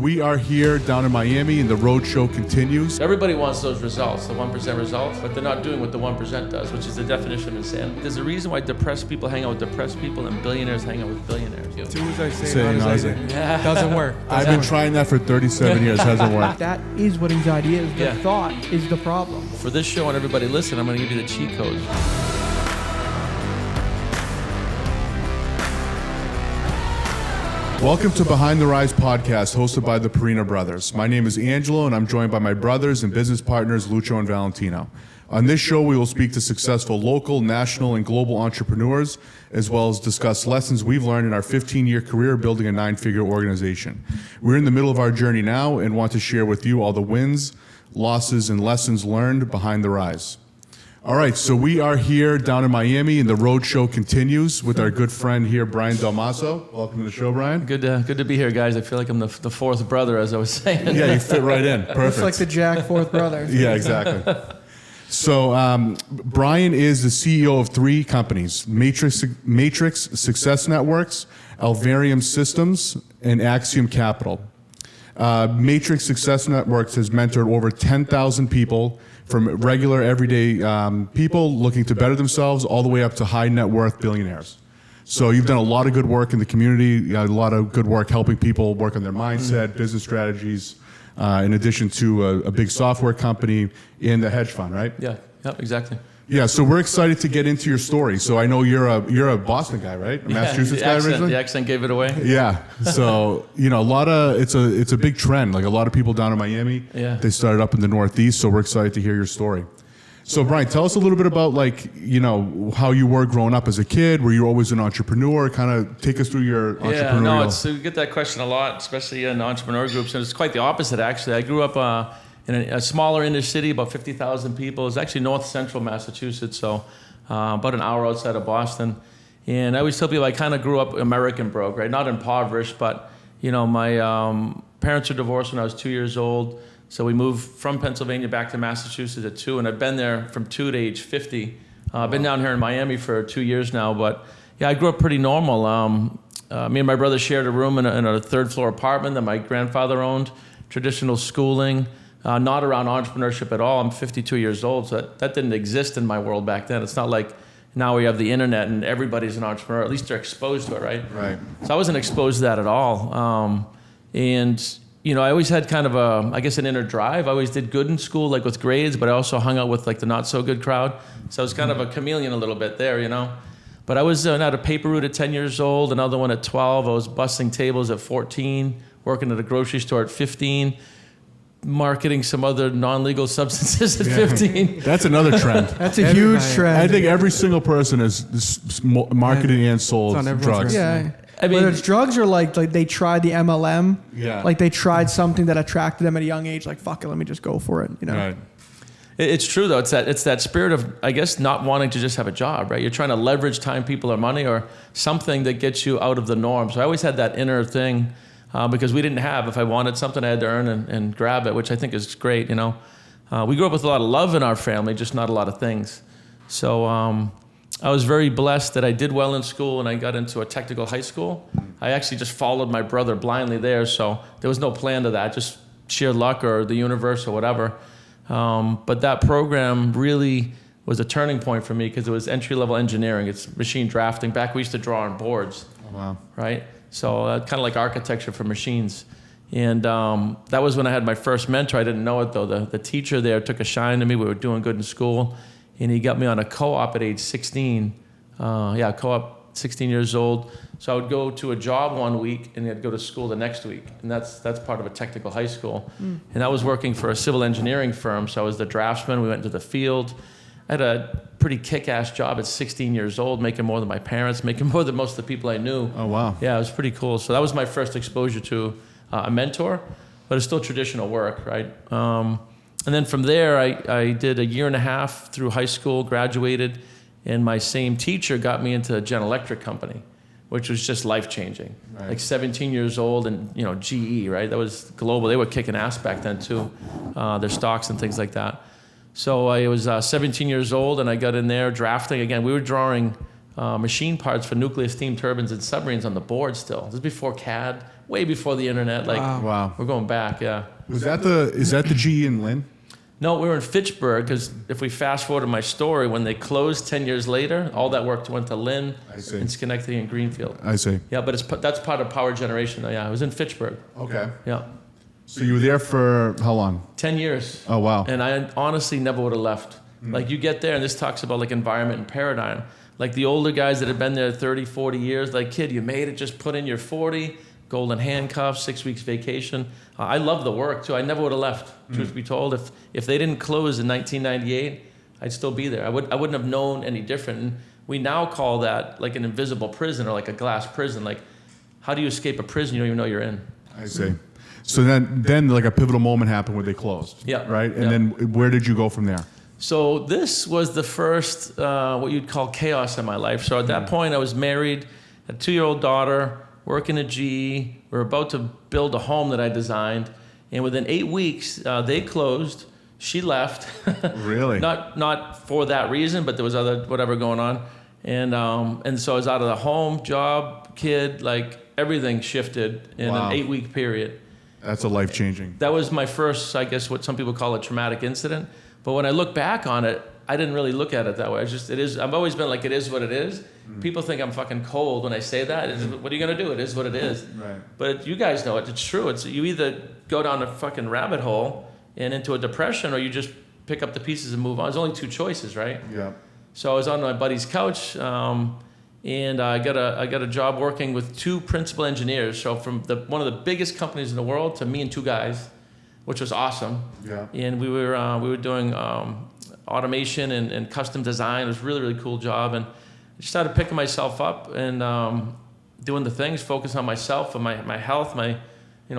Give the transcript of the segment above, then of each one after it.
we are here down in Miami and the road show continues. Everybody wants those results, the 1% results, but they're not doing what the 1% does, which is the definition of insanity. There's a reason why depressed people hang out with depressed people and billionaires hang out with billionaires. Do as I say, not as I do. Yeah. Doesn't work. I've been trying that for 37 years, hasn't worked. That is what anxiety is. The Yeah. thought is the problem. For this show and everybody listen, I'm going to give you the cheat codes. Welcome to Behind the Rise podcast, hosted by the Perrina Brothers. My name is Angelo, and I'm joined by my brothers and business partners, Lucho and Valentino. On this show, we will speak to successful local, national, and global entrepreneurs, as well as discuss lessons we've learned in our 15-year career building a 9-figure organization. We're in the middle of our journey now and want to share with you all the wins, losses, and lessons learned behind the rise. All right, so we are here down in Miami, and the road show continues with our good friend here, Brian Dalmasso. Welcome to the show, Brian. Good to be here, guys. I feel like I'm the fourth brother, as I was saying. Yeah, you fit right in. Perfect. It's like the Jack Fourth Brothers. Yeah, exactly. So Brian is the CEO of 3 companies, Matrix Success Networks, Alvarium Systems, and Axiom Capital. Matrix Success Networks has mentored over 10,000 people, from regular, everyday people looking to better themselves all the way up to high net worth billionaires. So you've done a lot of good work in the community, a lot of good work helping people work on their mindset, business strategies, in addition to a big software company and the hedge fund, right? Yeah, exactly. Yeah, so we're excited to get into your story. So I know you're a Boston guy, right? A Massachusetts guy originally? The accent gave it away. Yeah. So, it's a big trend. Like a lot of people down in Miami, they started up in the Northeast, so we're excited to hear your story. So Brian, tell us a little bit about how you were growing up as a kid. Were you always an entrepreneur? Kind of take us through your entrepreneurial. Yeah, we get that question a lot, especially in entrepreneur groups, and it's quite the opposite actually. I grew up in a smaller inner city, about 50,000 people. It's actually north central Massachusetts, so about an hour outside of Boston. And I always tell people I kind of grew up American broke, right? Not impoverished, but my parents were divorced when I was 2 years old. So we moved from Pennsylvania back to Massachusetts at 2, and I've been there from 2 to age 50. I've been down here in Miami for 2 years now, but yeah, I grew up pretty normal. Me and my brother shared a room in a third-floor apartment that my grandfather owned, traditional schooling. Not around entrepreneurship at all. I'm 52 years old, so that didn't exist in my world back then. It's not like now we have the internet and everybody's an entrepreneur. At least they're exposed to it, right? Right. So I wasn't exposed to that at all. I always had kind of an inner drive. I always did good in school, like with grades, but I also hung out with like the not so good crowd. So I was kind of a chameleon a little bit there, But I was had a paper route at 10 years old, another one at 12. I was busting tables at 14, working at a grocery store at 15. Marketing some other non-legal substances at 15. That's another trend. That's a huge trend. I think every single person is marketed and sold drugs. Yeah. I mean, whether it's drugs or like they tried the MLM. Yeah. Like they tried something that attracted them at a young age. Like, fuck it, let me just go for it. Right. It's true though. It's that spirit of, I guess, not wanting to just have a job, right? You're trying to leverage time, people, or money, or something that gets you out of the norm. So I always had that inner thing. Because we didn't have, if I wanted something, I had to earn and grab it, which I think is great, We grew up with a lot of love in our family, just not a lot of things. So I was very blessed that I did well in school and I got into a technical high school. I actually just followed my brother blindly there, so there was no plan to that, just sheer luck or the universe or whatever. But that program really was a turning point for me because it was entry-level engineering. It's machine drafting. Back we used to draw on boards. Oh, wow. Right? So kind of like architecture for machines. And that was when I had my first mentor. I didn't know it though. The teacher there took a shine to me. We were doing good in school. And he got me on a co-op at age 16. Co-op, 16 years old. So I would go to a job one week and I'd go to school the next week. And that's part of a technical high school. And I was working for a civil engineering firm. So I was the draftsman. We went into the field. I had a pretty kick-ass job at 16 years old, making more than my parents, making more than most of the people I knew. Oh, wow. Yeah, it was pretty cool. So that was my first exposure to a mentor, but it's still traditional work, right? And then from there, I did a year and a half through high school, graduated, and my same teacher got me into a General Electric company, which was just life-changing. Right. Like 17 years old and, GE, right? That was global. They were kicking ass back then, too, their stocks and things like that. So I was 17 years old, and I got in there drafting. Again, we were drawing machine parts for nuclear steam turbines and submarines on the board still. This is before CAD, way before the internet. Like, Wow. we're going back, yeah. Is that the GE in Lynn? No, we were in Fitchburg, because if we fast forward to my story, when they closed 10 years later, all that work went to Lynn I see. and Schenectady and Greenfield. I see. Yeah, but that's part of power generation, though. Yeah, I was in Fitchburg. Okay. Yeah, So you were there for how long? 10 years. Oh, wow. And I honestly never would have left. Like, you get there, and this talks about like environment and paradigm. Like the older guys that have been there 30, 40 years, like, kid, you made it, just put in your 40, golden handcuffs, 6 weeks vacation. I love the work too. I never would have left, truth be told. If they didn't close in 1998, I'd still be there. I wouldn't have known any different. And we now call that like an invisible prison or like a glass prison. Like, how do you escape a prison you don't even know you're in? I see. So then like a pivotal moment happened where they closed. Yeah. Right? And Yeah. then where did you go from there? So this was the first, what you'd call chaos in my life. So at that point, I was married, a 2-year-old daughter, working at GE. We were about to build a home that I designed. And within 8 weeks, they closed. She left. Really? Not for that reason, but there was other whatever going on. And so I was out of the home, job, kid, like everything shifted in Wow. an 8-week period. That's a life-changing. That was my first, I guess, what some people call a traumatic incident. But when I look back on it, I didn't really look at it that way. I've always been like, it is what it is. People think I'm fucking cold when I say that. What are you gonna do? It is what it is. Right. But you guys know it. It's true. You either go down a fucking rabbit hole and into a depression, or you just pick up the pieces and move on. There's only 2 choices, right? Yeah. So I was on my buddy's couch, and I got a job working with 2 principal engineers. So from one of the biggest companies in the world to me and 2 guys, which was awesome. Yeah. And we were doing automation and custom design. It was a really, really cool job. And I just started picking myself up and doing the things, focus on myself and my health, my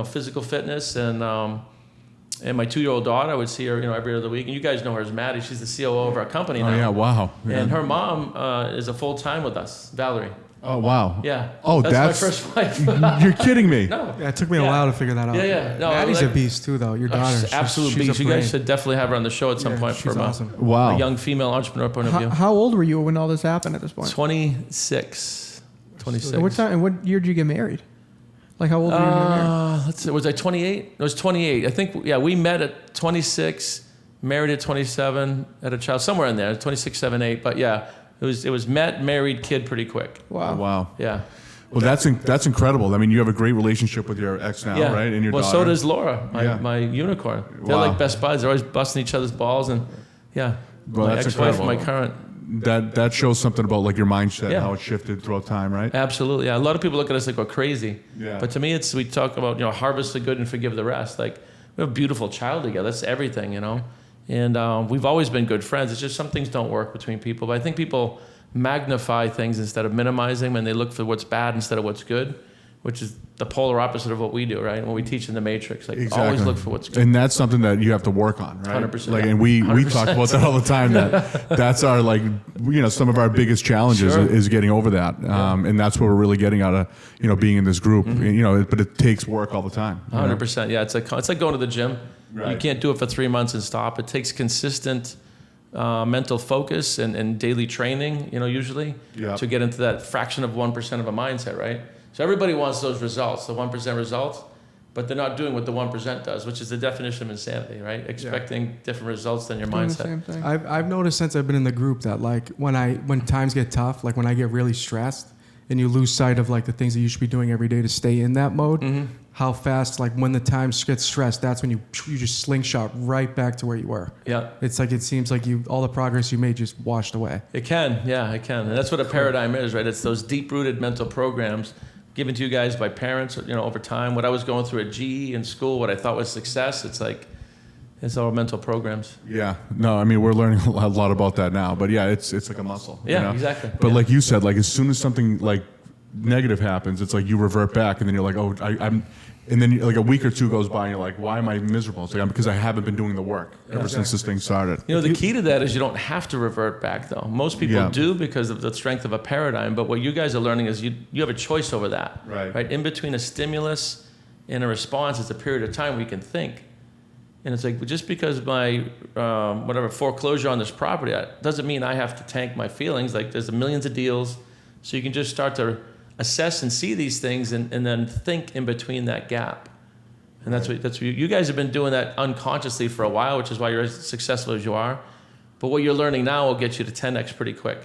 physical fitness, and my 2-year-old daughter. I would see her every other week. And you guys know her as Maddie. She's the COO of our company now. Oh, yeah. Wow. Yeah. And her mom is a full-time with us, Valerie. Oh, wow. Yeah. Oh, that's my first wife. You're kidding me. No. Yeah, it took me a Yeah. while to figure that out. Yeah. No, Maddie's like- a beast too, though. Your daughter. She's absolute she's beast. a You guys brain. should definitely have her on the show at some Yeah, point she's from awesome. Wow. a young female entrepreneur point of view. How old were you when all this happened at this point? 26. 26. And what time? And what year did you get married? Like how old were you when you got married? Let's see, was I 28? It was 28. I think, yeah, we met at 26, married at 27, had a child, somewhere in there, 26, 7, 8. But yeah, it was met, married, kid pretty quick. Wow. Wow. Yeah. Well, that's incredible. I mean, you have a great relationship with your ex now, Yeah. right? And your well, daughter. so does Laura, Yeah. my unicorn. They're Wow. like best buds. They're always busting each other's balls. And yeah, Well, my that's ex-wife, incredible. my current. That shows something about like your mindset, Yeah. how it shifted throughout time, right? Absolutely. Yeah. A lot of people look at us like we're crazy. Yeah. But to me, we talk about, harvest the good and forgive the rest. Like, we have a beautiful child together. That's everything, And we've always been good friends. It's just some things don't work between people. But I think people magnify things instead of minimizing them, and they look for what's bad instead of what's good, which is the polar opposite of what we do, right? When we teach in the Matrix, like always look for what's good. And that's something that you have to work on, right? 100%, Like, yeah. and we 100%. talk about that all the time. That's our some of our biggest challenges Sure. is getting over that, and that's what we're really getting out of being in this group. Mm-hmm. But it takes work all the time. 100%. Yeah, it's like going to the gym. Right. You can't do it for 3 months and stop. It takes consistent mental focus and daily training, usually, Yeah. to get into that fraction of 1% of a mindset, right? So everybody wants those results, the 1% results, but they're not doing what the 1% does, which is the definition of insanity, right? Expecting different results than your Doing the mindset. same thing. I've noticed since I've been in the group that like when times get tough, like when I get really stressed and you lose sight of like the things that you should be doing every day to stay in that mode, how fast, like when the times get stressed, that's when you just slingshot right back to where you were. Yeah. It's like, it seems like all the progress you made just washed away. It can, yeah, it can. And that's what a paradigm is, right? It's those deep-rooted mental programs given to you guys by parents, over time. What I was going through at GE in school, what I thought was success, it's all mental programs. Yeah. No, I mean, we're learning a lot about that now. But yeah, it's like a muscle. Yeah, exactly. But Yeah. like you said, like as soon as something like negative happens, it's like you revert back, and then you're like, oh, I'm. And then like a week or two goes by, and you're like, why am I miserable? It's like, because I haven't been doing the work ever since this thing started. The key to that is you don't have to revert back, though. Most people Yeah. do because of the strength of a paradigm. But what you guys are learning is you have a choice over that. Right. In between a stimulus and a response, it's a period of time where you can think. And it's like, just because my foreclosure on this property, that doesn't mean I have to tank my feelings. Like, there's millions of deals, so you can just start to assess and see these things and then think in between that gap. And that's what you guys have been doing that unconsciously for a while, which is why you're as successful as you are. But what you're learning now will get you to 10x pretty quick.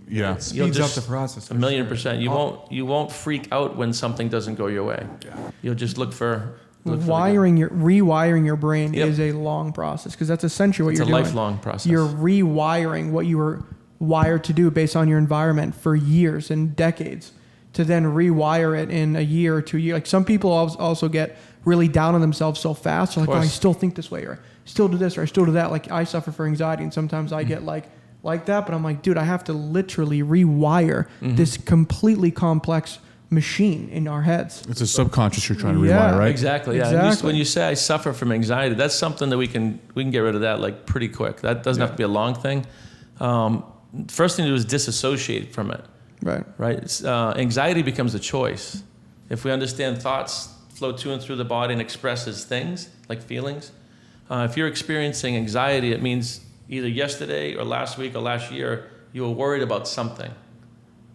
Yeah. It speeds up the process. A million percent. You won't freak out when something doesn't go your way. Yeah. You'll just look for rewiring your brain Yep. is a long process, because that's essentially what it's you're a doing. lifelong process. You're rewiring what you were wired to do based on your environment for years and decades, to then rewire it in a year or 2 years. Like, some people also get really down on themselves so fast. They're like, oh, I still think this way, or I still do this, or I still do that. Like, I suffer from anxiety, and sometimes I get like that, but I'm like, dude, I have to literally rewire this completely complex machine in our heads. It's a subconscious you're trying to Yeah, rewire, right? Exactly. Yeah. Exactly. When you say I suffer from anxiety, that's something that we can get rid of that like pretty quick. That doesn't have to be a long thing. First thing to do is disassociate from it. Right. Right. Anxiety becomes a choice. If we understand thoughts flow to and through the body and express as things like feelings. If you're experiencing anxiety, it means either yesterday or last week or last year you were worried about something.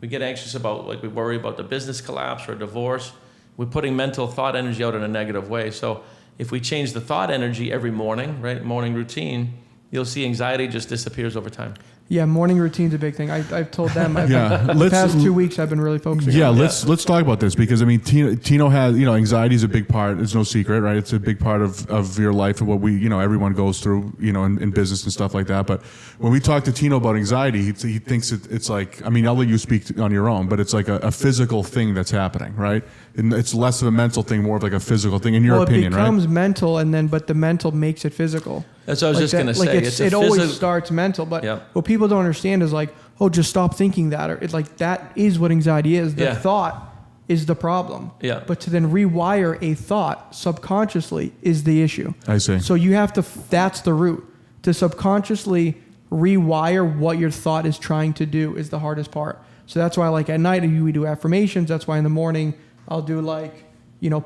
We get anxious about, like, we worry about the business collapse or a divorce. We're putting mental thought energy out in a negative way. So if we change the thought energy every morning, right, morning routine, you'll see anxiety just disappears over time. Yeah, morning routine's a big thing. I've told them. Yeah, The past 2 weeks I've been really focusing Yeah, on it. let's talk about this, because I mean, Tino has, anxiety is a big part. It's no secret, right? It's a big part of your life and what we, everyone goes through, in business and stuff like that. But when we talk to Tino about anxiety, he thinks it's like, I mean, I'll let you speak on your own, but it's like a physical thing that's happening, right? And it's less of a mental thing, more of like a physical thing, in your opinion, it right? becomes mental, but the mental makes it physical. That's what I was just going to say. It always starts mental, but Yeah. what people don't understand is like, oh, just stop thinking that. Or it's like, that is what anxiety is. The Yeah. thought is the problem. Yeah. But to then rewire a thought subconsciously is the issue. I see. So you have to, that's the root. To subconsciously rewire what your thought is trying to do is the hardest part. So that's why, like, at night we do affirmations. That's why in the morning I'll do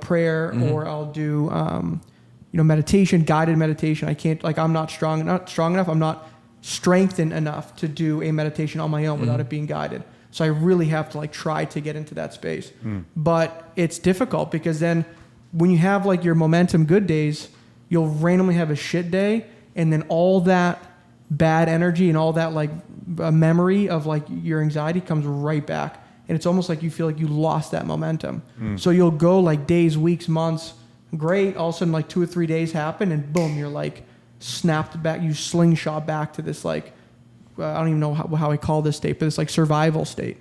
prayer, or I'll do meditation, guided meditation. I can't, I'm not strong enough. I'm not strengthened enough to do a meditation on my own without it being guided. So I really have to try to get into that space. But it's difficult, because then when you have your momentum good days, you'll randomly have a shit day, and then all that bad energy and all that memory of your anxiety comes right back. And it's almost like you feel like you lost that momentum. So you'll go days, weeks, months, great. All of a sudden, 2 or 3 days happen, and boom, you're snapped back. You slingshot back to this I don't even know how I call this state, but it's survival state.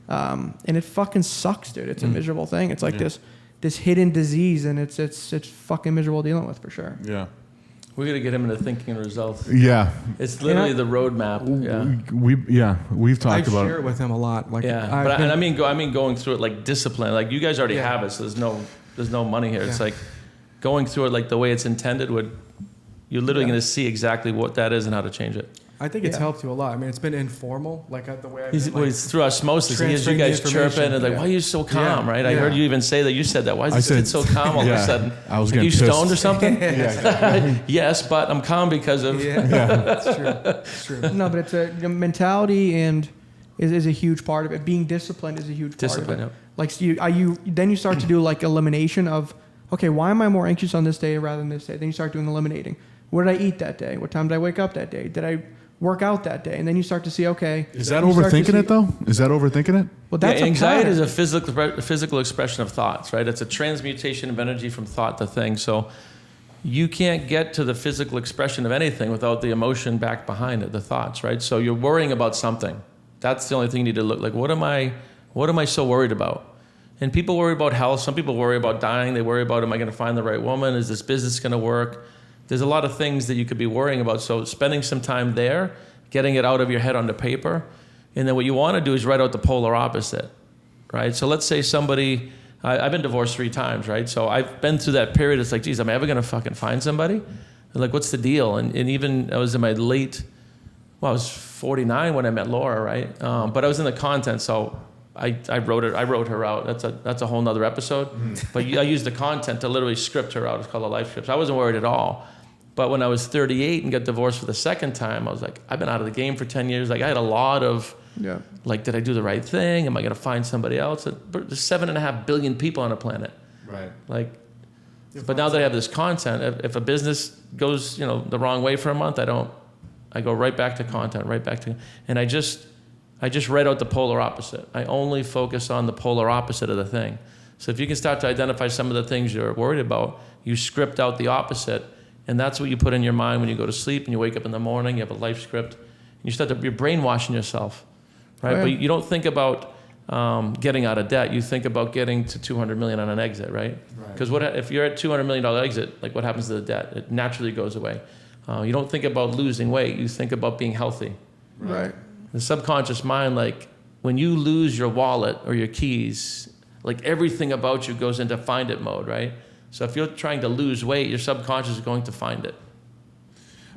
And it fucking sucks, dude. It's a miserable thing. It's this hidden disease, and it's fucking miserable dealing with, for sure. Yeah. We're going to get him into thinking and results. Yeah. It's literally the roadmap. Yeah. We've talked I about share it with him a lot. Yeah. I mean going through it discipline. You guys already have it, so there's no money here. It's going through it the way it's intended you're literally going to see exactly what that is and how to change it. I think it's helped you a lot. I mean, it's been informal, the way I've been, It's through osmosis. He hears you transferring guys the information. chirping and why are you so calm, right? I heard you even say that. You said that. Why is it so calm all of a sudden? I was you getting pissed. stoned or something? Yes, but I'm calm because of... That's true. That's true. No, but it's a mentality, and is a huge part of it. Being disciplined is a huge part of it. Yep. Then you start to do elimination of, okay, why am I more anxious on this day rather than this day? Then you start doing eliminating. What did I eat that day? What time did I wake up that day? Did I work out that day? And then you start to see, okay. Is that overthinking it, though? Is that overthinking it? Well, that's anxiety is a physical expression of thoughts, right? It's a transmutation of energy from thought to thing. So you can't get to the physical expression of anything without the emotion back behind it, the thoughts, right? So you're worrying about something. That's the only thing you need to look like. What am I so worried about? And people worry about health. Some people worry about dying. They worry about, am I going to find the right woman? Is this business going to work? There's a lot of things that you could be worrying about. So spending some time there, getting it out of your head onto paper. And then what you want to do is write out the polar opposite, right? So let's say somebody, I've been divorced 3 times, right? So I've been through that period. It's geez, am I ever going to fucking find somebody? What's the deal? And even I was in my I was 49 when I met Laura, right? But I was in the content, so I wrote her out. That's a whole nother episode. But I used the content to literally script her out. It's called a life script. So I wasn't worried at all. But when I was 38 and got divorced for the second time, I was I've been out of the game for 10 years. I had a lot of Yeah. Like, did I do the right thing? Am I going to find somebody else? But there's 7.5 billion people on the planet. Right. Like, but now that I have this content, if a business goes, the wrong way for a month, I go right back to content, and I just write out the polar opposite. I only focus on the polar opposite of the thing. So if you can start to identify some of the things you're worried about, you script out the opposite, and that's what you put in your mind when you go to sleep and you wake up in the morning. You have a life script, and you're brainwashing yourself, right? Oh, yeah. But you don't think about getting out of debt. You think about getting to 200 million on an exit, right? Because if you're at $200 million exit, like what happens to the debt? It naturally goes away. You don't think about losing weight. You think about being healthy. Right. The subconscious mind, like when you lose your wallet or your keys, like everything about you goes into find it mode, right? So if you're trying to lose weight, your subconscious is going to find it.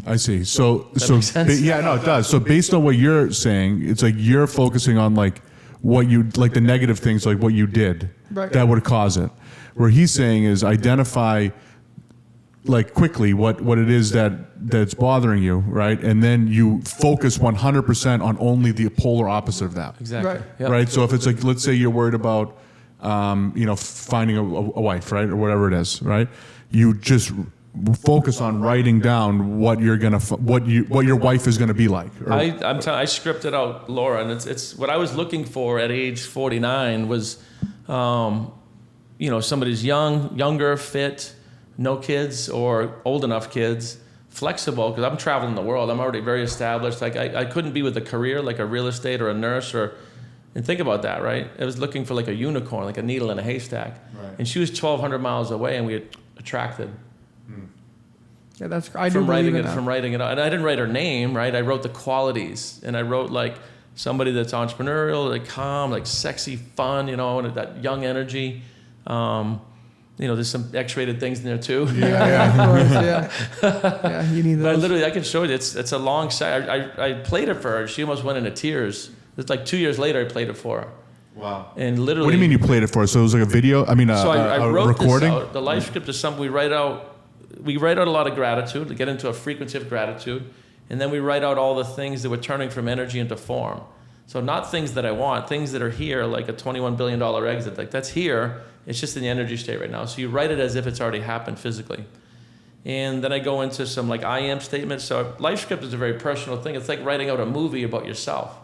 I see. So make sense? yeah, no, it does. So based on what you're saying, it's like you're focusing on like what you like the negative things, like what you did Right. that would cause it. Where he's saying is identify like quickly what it is that's bothering you, right? And then you focus 100% on only the polar opposite of that. Exactly. Right. Yep. Right. So if it's like, let's say you're worried about, finding a wife, right, or whatever it is, right? You just focus on writing down what you're gonna, what your wife is gonna be like. Or, I scripted out Laura, and it's what I was looking for at age 49 was, somebody's younger, fit, no kids or old enough kids, flexible, because I'm traveling the world. I'm already very established. Like I couldn't be with a career like a real estate or a nurse and think about that, right? I was looking for like a unicorn, like a needle in a haystack. Right. And she was 1,200 miles away, and we had attracted. Yeah, I do believe in that. From writing it out. And I didn't write her name, right? I wrote the qualities. And I wrote like somebody that's entrepreneurial, like calm, like sexy, fun, and that young energy. There's some X-rated things in there too. Yeah, of course, yeah. Yeah, you need those. But I can show you. It's a long set. I played it for her. She almost went into tears. It's like 2 years later I played it for her. Wow. And literally. What do you mean you played it for her? So it was like a video? I mean, So I a wrote recording? this out. The life script is something we write out. We write out a lot of gratitude to get into a frequency of gratitude, and then we write out all the things that we're turning from energy into form. So not things that I want, things that are here, like a $21 billion exit. Like that's here. It's just in the energy state right now. So you write it as if it's already happened physically. And then I go into some like I am statements. So life script is a very personal thing. It's like writing out a movie about yourself.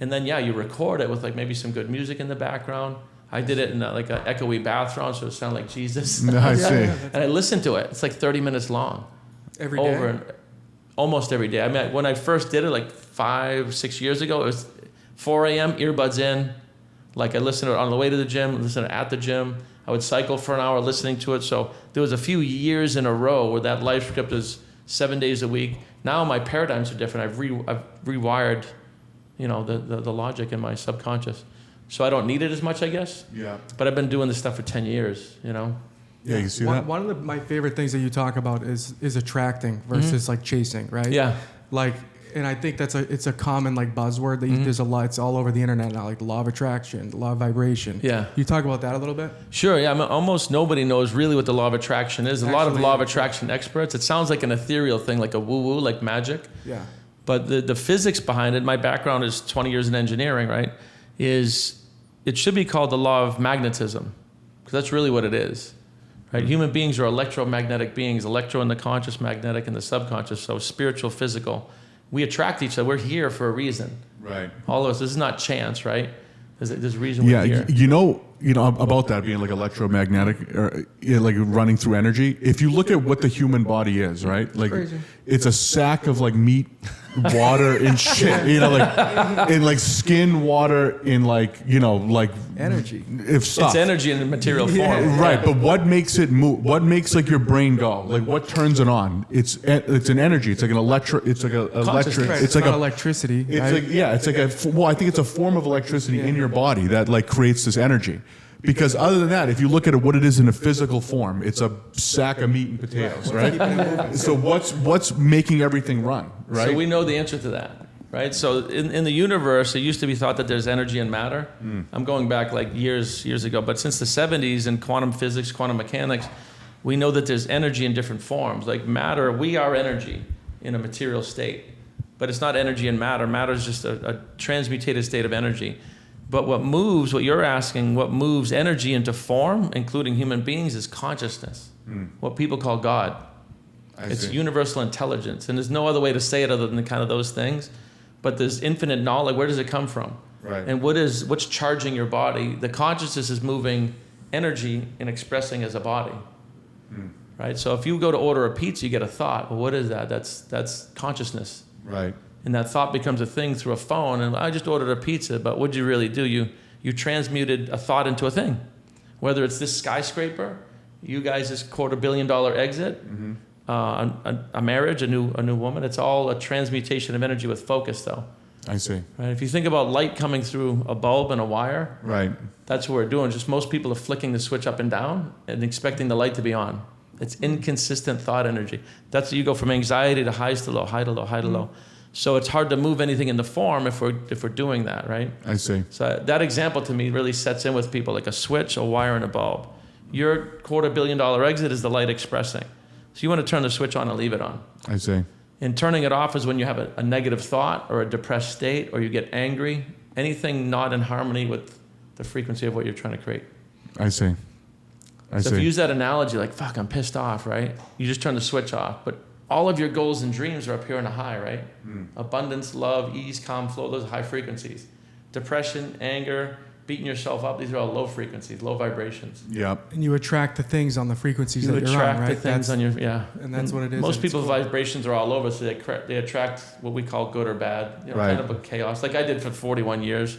And then, you record it with like maybe some good music in the background. I did it in like an echoey bathroom, so it sounded like Jesus. No, I see. And I listened to it. It's like 30 minutes long. Every day? Almost every day. I mean, when I first did it like 5-6 years ago, it was 4 a.m., earbuds in. Like I listened to it on the way to the gym, listened to it at the gym. I would cycle for an hour listening to it. So there was a few years in a row where that life script is 7 days a week. Now my paradigms are different. I've rewired, the logic in my subconscious. So I don't need it as much, I guess. Yeah. But I've been doing this stuff for 10 years, Yeah, you see that? One of my favorite things that you talk about is attracting versus like chasing, right? Yeah. Like, and I think it's a common like buzzword that there's a lot. It's all over the internet now, like the law of attraction, the law of vibration. Yeah. You talk about that a little bit? Sure, yeah. I mean, almost nobody knows really what the law of attraction is. A lot of Actually, law of attraction experts, it sounds like an ethereal thing, like a woo-woo, like magic. Yeah. But the physics behind it, my background is 20 years in engineering, right, it should be called the law of magnetism, because that's really what it is. Right? Human beings are electromagnetic beings, electro in the conscious, magnetic in the subconscious, so spiritual, physical. We attract each other. We're here for a reason. Right. All of us, this is not chance, right? There's a reason we're here. You know about that being like electromagnetic or like running through energy. If you look at what the human body is, right? Like crazy. it's a sack of like meat, water, and shit. Like in like skin, water, in like like Energy. If stuff. It's energy in material form. Yeah. Right, but what makes it move? What makes like your brain go? Like what turns it on? It's an energy. It's like an electric. It's like a electric. Right. It's like not a electricity. It's right? like it's like I think it's a form of electricity in your body that like creates this energy. Because other than that, if you look at it, what it is in a physical form, it's a sack of meat and potatoes, right? So what's making everything run, right? So we know the answer to that, right? So in the universe, it used to be thought that there's energy and matter. I'm going back like years ago, but since the 70s in quantum physics, quantum mechanics, we know that there's energy in different forms. Like matter, we are energy in a material state. but it's not energy and matter. Matter is just a transmutated state of energy. But what you're asking, what moves energy into form, including human beings, is consciousness, what people call God. It's universal intelligence, and there's no other way to say it other than kind of those things. But there's infinite knowledge. Where does it come from? Right. And what's charging your body? The consciousness is moving energy and expressing as a body. Right? So if you go to order a pizza, you get a thought. Well, what is that? That's consciousness. Right. And that thought becomes a thing through a phone. And I just ordered a pizza, but what did you really do? You transmuted a thought into a thing. Whether it's this skyscraper, you guys, this $250 million exit, a marriage, a new woman. It's all a transmutation of energy with focus, though. I see. Right? If you think about light coming through a bulb and a wire, Right. that's what we're doing. Just most people are flicking the switch up and down and expecting the light to be on. It's inconsistent thought energy. That's you go from anxiety to highs to low, high to low, high to low. So it's hard to move anything into form if we're doing that, right? I see. So that example to me really sets in with people, like a switch, a wire, and a bulb. Your $250 million exit is the light expressing. So you want to turn the switch on and leave it on. I see. And turning it off is when you have a negative thought or a depressed state or you get angry, anything not in harmony with the frequency of what you're trying to create. I see. So if you use that analogy, like, fuck, I'm pissed off, right? You just turn the switch off. But all of your goals and dreams are up here in a high, right? Abundance, love, ease, calm, flow, those are high frequencies. Depression, anger, beating yourself up, these are all low frequencies, low vibrations. Yep. And you attract the things on the frequencies You that you're attract on, right? the things on your, yeah. And that's what it is. Most and it's people's cool. vibrations are all over, so they attract what we call good or bad, Right. kind of a chaos. Like I did for 41 years,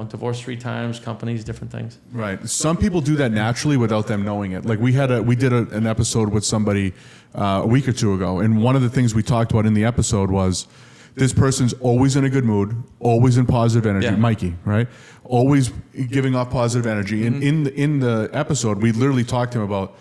divorced 3 times, companies, different things. Right. Some people do that naturally without them knowing it. Like we did an episode with somebody a week or two ago, and one of the things we talked about in the episode was this person's always in a good mood, always in positive energy. Yeah. Mikey, right? Always giving off positive energy. And in the episode, we literally talked to him about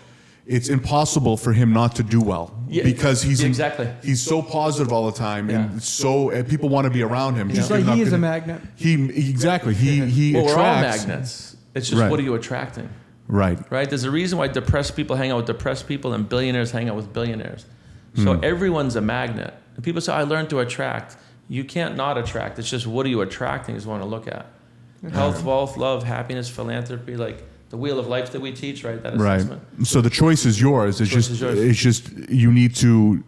it's impossible for him not to do well because exactly. he's so positive all the time, and people want to be around him. Just like he is a magnet. He attracts. We're all magnets. It's just what are you attracting? Right. Right? There's a reason why depressed people hang out with depressed people and billionaires hang out with billionaires. So everyone's a magnet. And people say, I learned to attract. You can't not attract. It's just what are you attracting is what I want to look at. Health, wealth, love, happiness, philanthropy, like the wheel of life that we teach, right? That assessment. Right. So the choice is yours. It's just you need to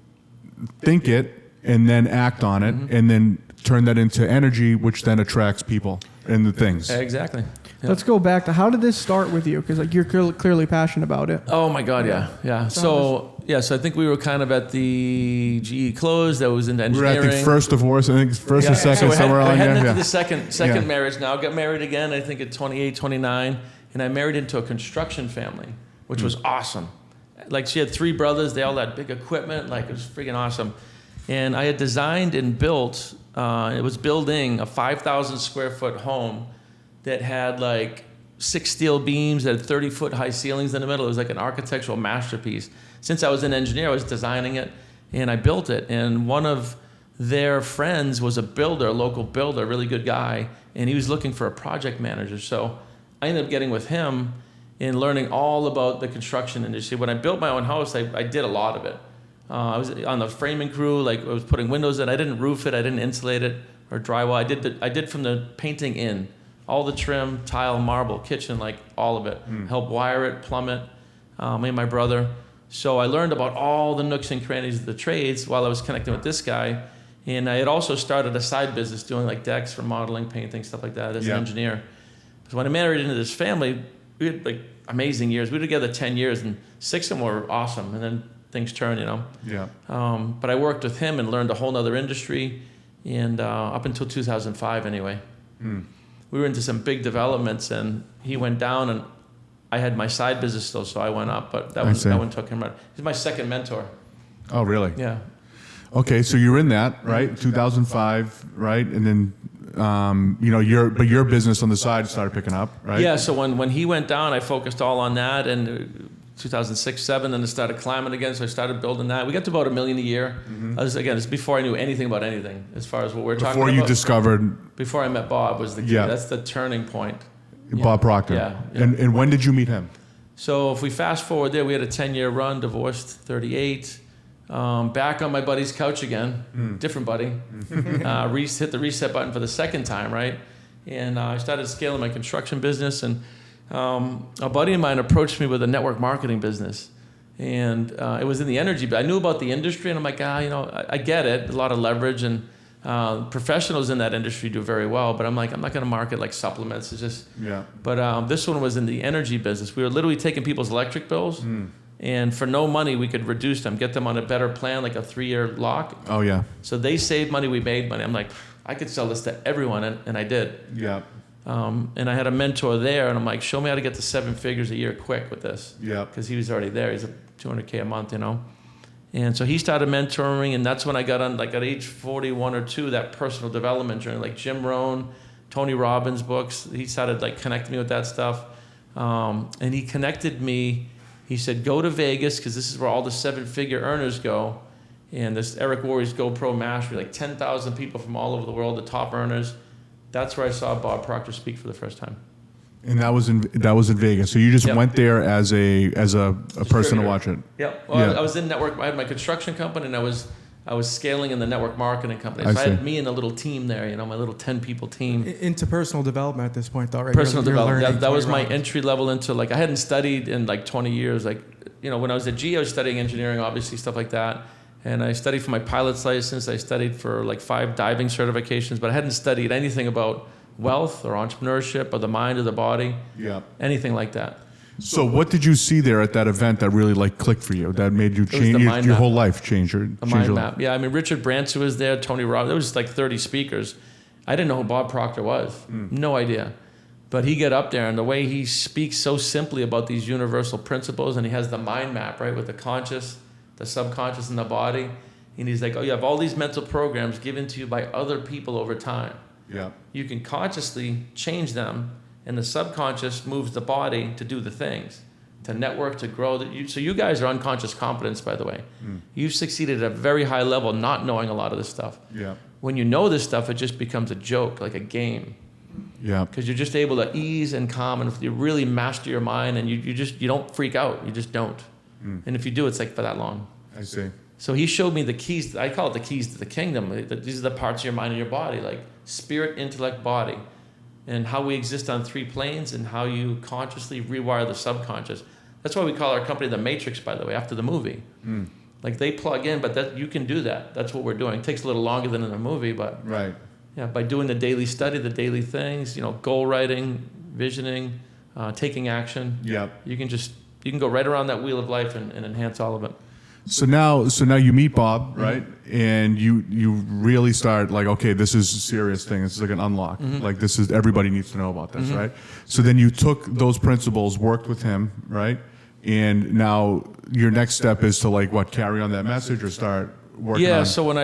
think it and then act on it and then turn that into energy, which then attracts people and the things. Exactly. Yep. Let's go back to how did this start with you? Because you're clearly passionate about it. Oh my God, yeah. So I think we were kind of at the GE close. That was into We're engineering. at the first divorce. I think first or second, So somewhere we're around heading there. into the second marriage now. Got married again, I think at 28, 29. And I married into a construction family, which was awesome. Like she had 3 brothers. They all had big equipment. Like it was freaking awesome. And I had designed and built, it was building a 5,000 square foot home that had like 6 steel beams that had 30-foot high ceilings in the middle. It was like an architectural masterpiece. Since I was an engineer, I was designing it and I built it. And one of their friends was a builder, a local builder, a really good guy. And he was looking for a project manager. So I ended up getting with him and learning all about the construction industry. When I built my own house, I did a lot of it. I was on the framing crew, like I was putting windows in. I didn't roof it, I didn't insulate it or drywall. I did from the painting in, all the trim, tile, marble, kitchen, like all of it. Help wire it, plumb it, me and my brother. So I learned about all the nooks and crannies of the trades while I was connecting with this guy. And I had also started a side business doing like decks for modeling, painting, stuff like that as an engineer. So when I married into this family, we had like amazing years. We were together 10 years and 6 of them were awesome. And then things turn, Yeah. But I worked with him and learned a whole nother industry. And up until 2005 anyway. We were into some big developments and he went down and I had my side business still, so I went up. But that one took him right. He's my second mentor. Oh, really? Yeah. Okay, so you're in that, right? 2005, right? And then, your business on the side started picking up, right? Yeah. So when he went down, I focused all on that, and 2006, 7, then it started climbing again. So I started building that. We got to about $1 million a year. It's before I knew anything about anything as far as what we're talking about. Before you discovered. Before I met Bob was the key. Yeah. That's the turning point. Bob Proctor. Yeah. And when did you meet him? So if we fast forward there, we had a 10-year run, divorced 38. back on my buddy's couch again, different buddy. Hit the reset button for the second time, right? And I started scaling my construction business, and a buddy of mine approached me with a network marketing business. And it was in the energy, but I knew about the industry, and I'm like, I get it, a lot of leverage, and professionals in that industry do very well, but I'm like, I'm not going to market like supplements. It's just, Yeah. But this one was in the energy business. We were literally taking people's electric bills, and for no money, we could reduce them, get them on a better plan, like a 3-year lock. Oh yeah. So they saved money, we made money. I'm like, I could sell this to everyone, and I did. Yeah. And I had a mentor there, and I'm like, show me how to get to 7 figures a year quick with this. Yeah. Because he was already there. He's at $200K a month, And so he started mentoring, and that's when I got on, like at age 41 or 2, that personal development journey, like Jim Rohn, Tony Robbins books. He started like connecting me with that stuff. And he connected me. He said, go to Vegas, because this is where all the 7-figure earners go. And this Eric Worre's GoPro Mastery, like 10,000 people from all over the world, the top earners. That's where I saw Bob Proctor speak for the first time. And that was in Vegas. So you just Yep. went there as a person to watch it. Yep. Well, Yeah. I was in network. I had my construction company, and I was scaling in the network marketing company. I So I had see. me and a little team there. My little 10-people team. Into personal development at this point, though, right? Personal You're development. learning That was 20 my rounds. entry level into, like, I hadn't studied in like 20 years. Like, when I was at GE, I was studying engineering, obviously, stuff like that. And I studied for my pilot's license. I studied for like 5 diving certifications, but I hadn't studied anything about wealth or entrepreneurship or the mind or the body, Yeah. anything like that. So what did you see there at that event that really like clicked for you? That made you was change the your mind map. whole life, change your A mind map. Yeah, I mean, Richard Branson was there, Tony Robbins. There was like 30 speakers. I didn't know who Bob Proctor was. No idea. But he got up there, and the way he speaks so simply about these universal principles, and he has the mind map, right, with the conscious, the subconscious, and the body. And he's like, you have all these mental programs given to you by other people over time. Yeah. You can consciously change them, and the subconscious moves the body to do the things, to network, to grow. So you guys are unconscious competence, by the way. You've succeeded at a very high level not knowing a lot of this stuff. Yeah. When you know this stuff, it just becomes a joke, like a game, Yeah. because you're just able to ease and calm, and if you really master your mind, and you don't freak out. You just don't. And if you do, it's like for that long. I see. So he showed me the keys. I call it the keys to the kingdom. These are the parts of your mind and your body, like spirit, intellect, body, and how we exist on 3 planes, and how you consciously rewire the subconscious. That's why we call our company the Matrix, by the way, after the movie. Like they plug in, but you can do that. That's what we're doing. It takes a little longer than in a movie, but Right. yeah, by doing the daily study, the daily things, goal writing, visioning, taking action. Yeah. You can go right around that wheel of life and enhance all of it. So now you meet Bob, right? And you really start like, okay, this is a serious thing. This is like an unlock. Like this is, everybody needs to know about this, right? So then you took those principles, worked with him, right? And now your next step is to like what, carry on that message or start working on. Yeah. So when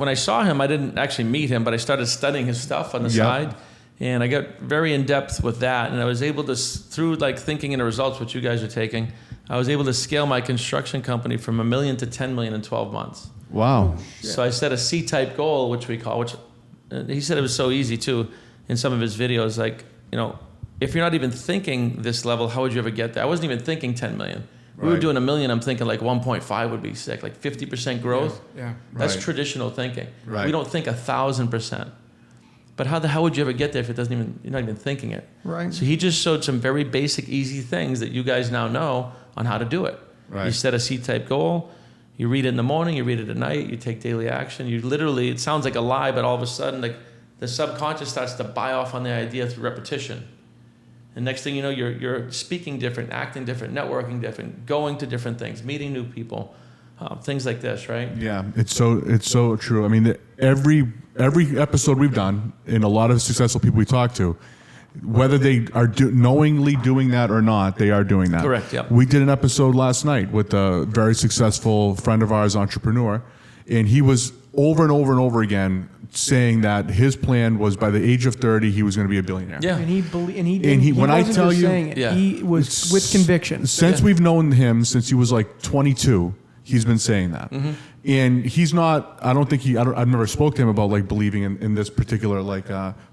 I saw him, I didn't actually meet him, but I started studying his stuff on the Yep. side, and I got very in depth with that, and I was able to, through like thinking in the results, which you guys are taking, I was able to scale my construction company from $1 million to $10 million in 12 months. Wow. So I set a C-type goal, which he said it was so easy too in some of his videos. Like, if you're not even thinking this level, how would you ever get there? I wasn't even thinking 10 million. We were Right. doing $1 million. I'm thinking like 1.5 would be sick, like 50% growth. Yeah. That's Right. traditional thinking. Right. We don't think 1,000%. But how the hell would you ever get there if you're not even thinking it? Right. So he just showed some very basic, easy things that you guys now know on how to do it. Right. You set a C-type goal. You read it in the morning. You read it at night. You take daily action. You literally, it sounds like a lie, but all of a sudden, like the subconscious starts to buy off on the idea through repetition. And next thing you know, you're speaking different, acting different, networking different, going to different things, meeting new people, things like this, right? Yeah, it's so true. I mean, every episode we've done, and a lot of successful people we talk to, whether they are knowingly doing that or not, they are doing that. Correct, yep. We did an episode last night with a very successful friend of ours, entrepreneur, and he was over and over and over again saying that his plan was by the age of 30 he was going to be a billionaire. Yeah. And he when I wasn't tell just you- saying it. Yeah. He was with conviction. Since we've known him since he was like 22, he's been saying that. And he's not, I've never spoke to him about like believing in this particular like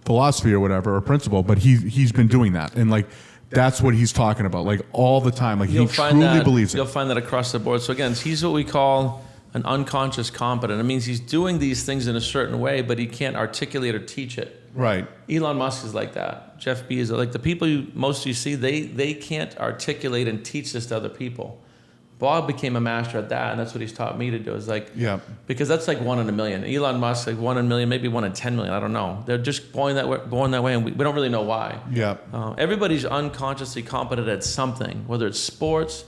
philosophy or whatever, or principle, but he's been doing that. And like, That's what he's talking about, like all the time. Like he truly believes it. You'll find that across the board. So again, he's what we call an unconscious competent. It means he's doing these things in a certain way, but he can't articulate or teach it. Right. Elon Musk is like that. Jeff Bezos, like the people most of you see, they can't articulate and teach this to other people. Bob became a master at that, and that's what he's taught me to do. Is like, Yeah. because that's like 1 in a million. Elon Musk, like 1 in a million, maybe 1 in 10 million. I don't know. They're just born that way, and we don't really know why. Yeah. Everybody's unconsciously competent at something, whether it's sports,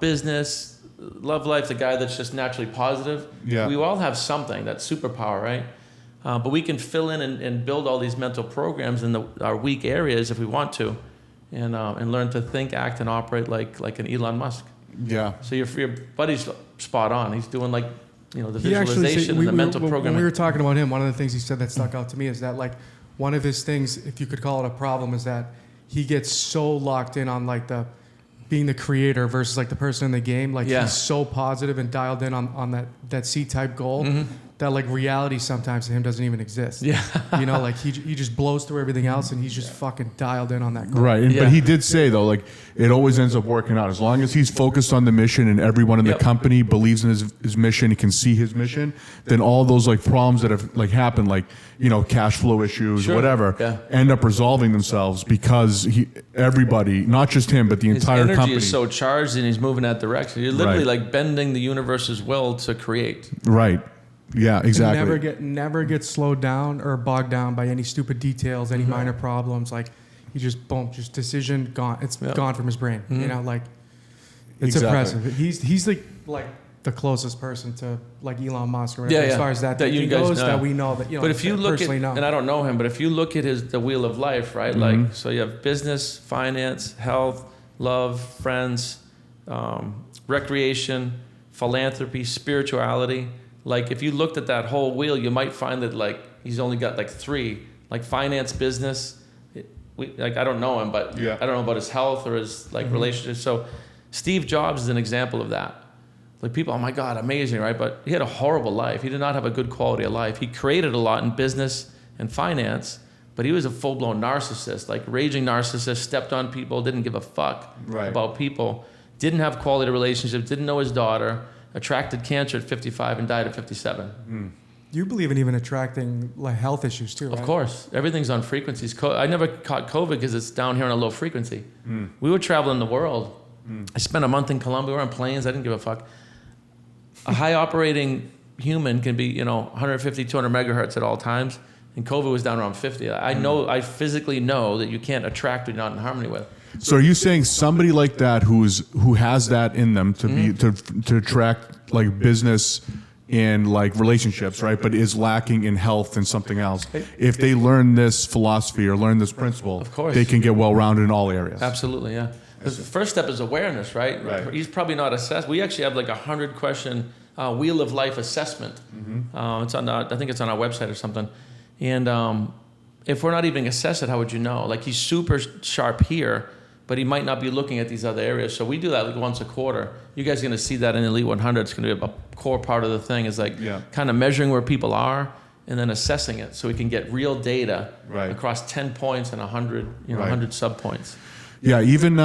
business, love life. The guy that's just naturally positive. Yeah. We all have something, that superpower, right? But we can fill in and build all these mental programs in our weak areas if we want to, and learn to think, act, and operate like an Elon Musk. Yeah. So your buddy's spot on. He's doing like, the He actually visualization said- and the mental when programming. we were talking about him, one of the things he said that stuck out to me is that like one of his things, if you could call it a problem, is that he gets so locked in on like being the creator versus like the person in the game. Like Yeah. he's so positive and dialed in on that C-type goal that like reality sometimes to him doesn't even exist. Yeah. Like he just blows through everything else and he's just fucking dialed in on that goal. Right. Yeah. But he did say, though, like, it always ends up working out. As long as he's focused on the mission and everyone in the Yep. company believes in his mission, he can see his mission, then all those, like, problems that have, like, happened, like, cash flow issues, Sure. whatever, Yeah. end up resolving themselves because everybody, not just him, but the His entire energy company. is so charged and he's moving that direction. You're literally Right. like bending the universe's will to create. Right. Yeah, exactly. Never get slowed down or bogged down by any stupid details, any minor problems. Like he just just decision gone. It's Yep. gone from his brain. Like it's Exactly. impressive. He's like the closest person to like Elon Musk or whatever, Yeah, yeah. as far as that That you thinking guys goes. know. That we know that But if you look at, personally know. and I don't know him, but if you look at the wheel of life, right? Like, so you have business, finance, health, love, friends, recreation, philanthropy, spirituality. Like, if you looked at that whole wheel, you might find that like he's only got like 3, like finance, business. I don't know him, but Yeah. I don't know about his health or his like relationships. So, Steve Jobs is an example of that. Like people, oh my God, amazing, right? But he had a horrible life. He did not have a good quality of life. He created a lot in business and finance, but he was a full-blown narcissist, like raging narcissist, stepped on people, didn't give a fuck Right. about people, didn't have quality relationships, didn't know his daughter, attracted cancer at 55 and died at 57. You believe in even attracting like health issues too, right? Of course, everything's on frequencies. I never caught COVID because it's down here on a low frequency. We were traveling the world. I spent a month in Colombia. We were on planes. I didn't give a fuck. A high operating human can be, 150, 200 megahertz at all times, and COVID was down around 50. I physically know that you can't attract what you're not in harmony with. So are you saying somebody like that who has that in them to be to attract like business and like relationships, right? But is lacking in health and something else. If they learn this philosophy or learn this principle, Of course. they can get well-rounded in all areas. Absolutely, yeah. The first step is awareness, right? Right. He's probably not assessed. We actually have like a 100-question wheel of life assessment. It's on I think it's on our website or something. And if we're not even assessed it, how would you know? Like he's super sharp here, but he might not be looking at these other areas. So we do that like once a quarter. You guys are going to see that in Elite 100. It's going to be a core part of the thing is like kind of measuring where people are and then assessing it so we can get real data across 10 points and 100, 100 sub-points. Yeah, even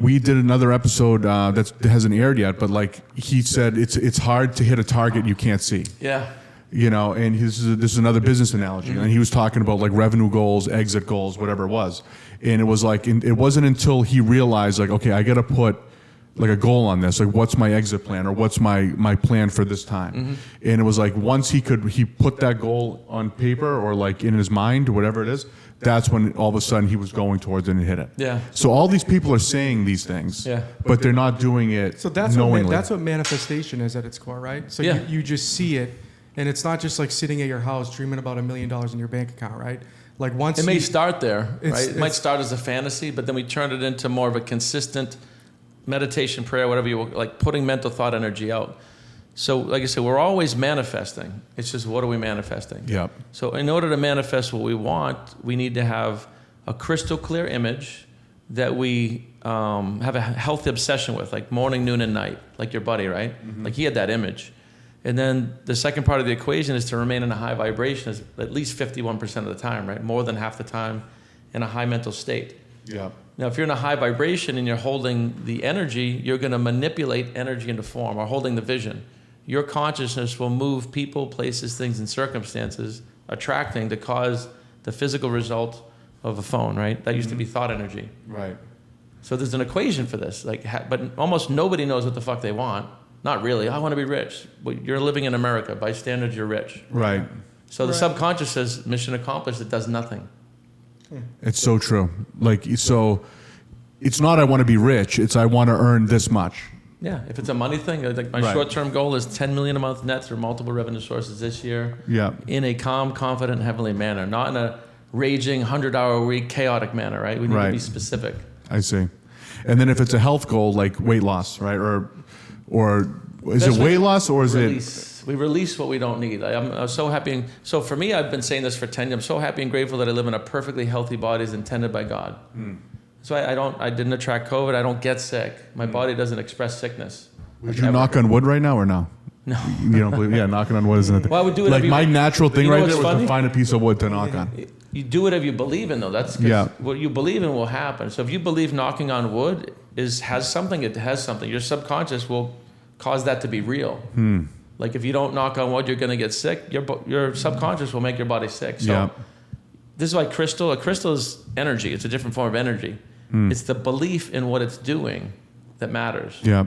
we did another episode that hasn't aired yet, but like he said, it's hard to hit a target you can't see. Yeah. And this is another business analogy, and he was talking about like revenue goals, exit goals, whatever it was, and it was like it wasn't until he realized like, okay, I got to put like a goal on this, like what's my exit plan or what's my plan for this time, and it was like once he put that goal on paper or like in his mind or whatever it is. That's when all of a sudden he was going towards it and hit it. Yeah. So all these people are saying these things, but they're not doing it So that's knowingly. that's what manifestation is at its core, right? So Yeah. you just see it, and it's not just like sitting at your house dreaming about $1 million in your bank account, right? Like once It may start there, right? It might it's- start as a fantasy, but then we turn it into more of a consistent meditation, prayer, whatever you like, putting mental thought energy out. So, like I said, we're always manifesting. It's just what are we manifesting? Yep. So, in order to manifest what we want, we need to have a crystal clear image that we have a healthy obsession with, like morning, noon, and night, like your buddy, right? Like he had that image. And then the second part of the equation is to remain in a high vibration at least 51% of the time, right? More than half the time in a high mental state. Yeah. Now, if you're in a high vibration and you're holding the energy, you're going to manipulate energy into form, or holding the vision. Your consciousness will move people, places, things, and circumstances, attracting to cause the physical result of a phone, right? That used to be thought energy. Right. So there's an equation for this, but almost nobody knows what the fuck they want. Not really. I want to be rich. Well, you're living in America. By standards, you're rich. Right. So the subconscious says, mission accomplished. It does nothing. It's so true. Like, so it's not I want to be rich. It's I want to earn this much. Yeah. If it's a money thing, like my Right. short-term goal is 10 million a month net through multiple revenue sources this year. Yeah. In a calm, confident, heavenly manner, not in a raging 100-hour-a-week chaotic manner, right? We need to Right. be specific. I see. And then if it's a health goal, like weight loss, right? Or is That's it what weight loss or is release. We release what we don't need. I'm so happy. So for me, I've been saying this for 10 years. I'm so happy and grateful that I live in a perfectly healthy body as intended by God. So I didn't attract COVID. I don't get sick. My body doesn't express sickness. Would you knock on wood right now or no? No. You don't believe? Yeah, knocking on wood isn't it? Well, I would do it like if you- my natural thing you know right what's there was funny? to find a piece of wood to knock on. You do whatever you believe in, though. That's 'cause Yeah. what you believe in will happen. So if you believe knocking on wood has something, it has something. Your subconscious will cause that to be real. Like if you don't knock on wood, you're going to get sick. Your subconscious will make your body sick. So Yeah. this is why a crystal is energy. It's a different form of energy. It's the belief in what it's doing that matters. Yeah.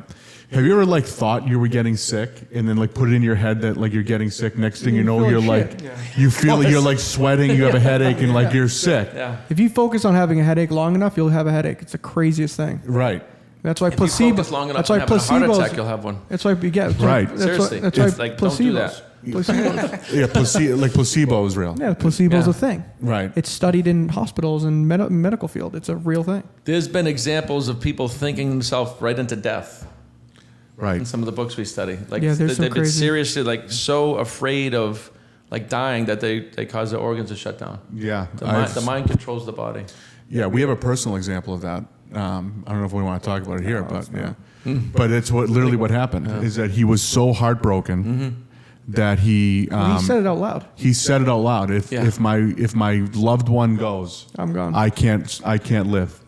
Have you ever like thought you were getting sick and then like put it in your head that like you're getting sick? Next thing you know, feel you're like like, shit. you feel like you're like sweating, you have a headache and like you're sick. Yeah. If you focus on having a headache long enough, you'll have a headache. It's the craziest thing. Right. That's why If you placebo. focus long enough That's why on having a heart placebos. attack, you'll have one. That's why you get Right. That's Seriously. Why, that's why It's like, don't do placebos. that. Placebos. Yeah. Placebo is real. Yeah, placebo's Yeah. a thing. Right. It's studied in hospitals and medical field. It's a real thing. There's been examples of people thinking themselves right into death in Right. some of the books we study. Like Yeah, there's some they've been crazy- seriously like so afraid of like dying that they cause their organs to shut down. Yeah. The mind controls the body. Yeah, we have a personal example of that. I don't know if we want to talk about it here, but yeah. But it's literally what happened is that he was so heartbroken that he He said it out loud. he said it out loud. Yeah. If my loved one goes, I'm gone. I can't live.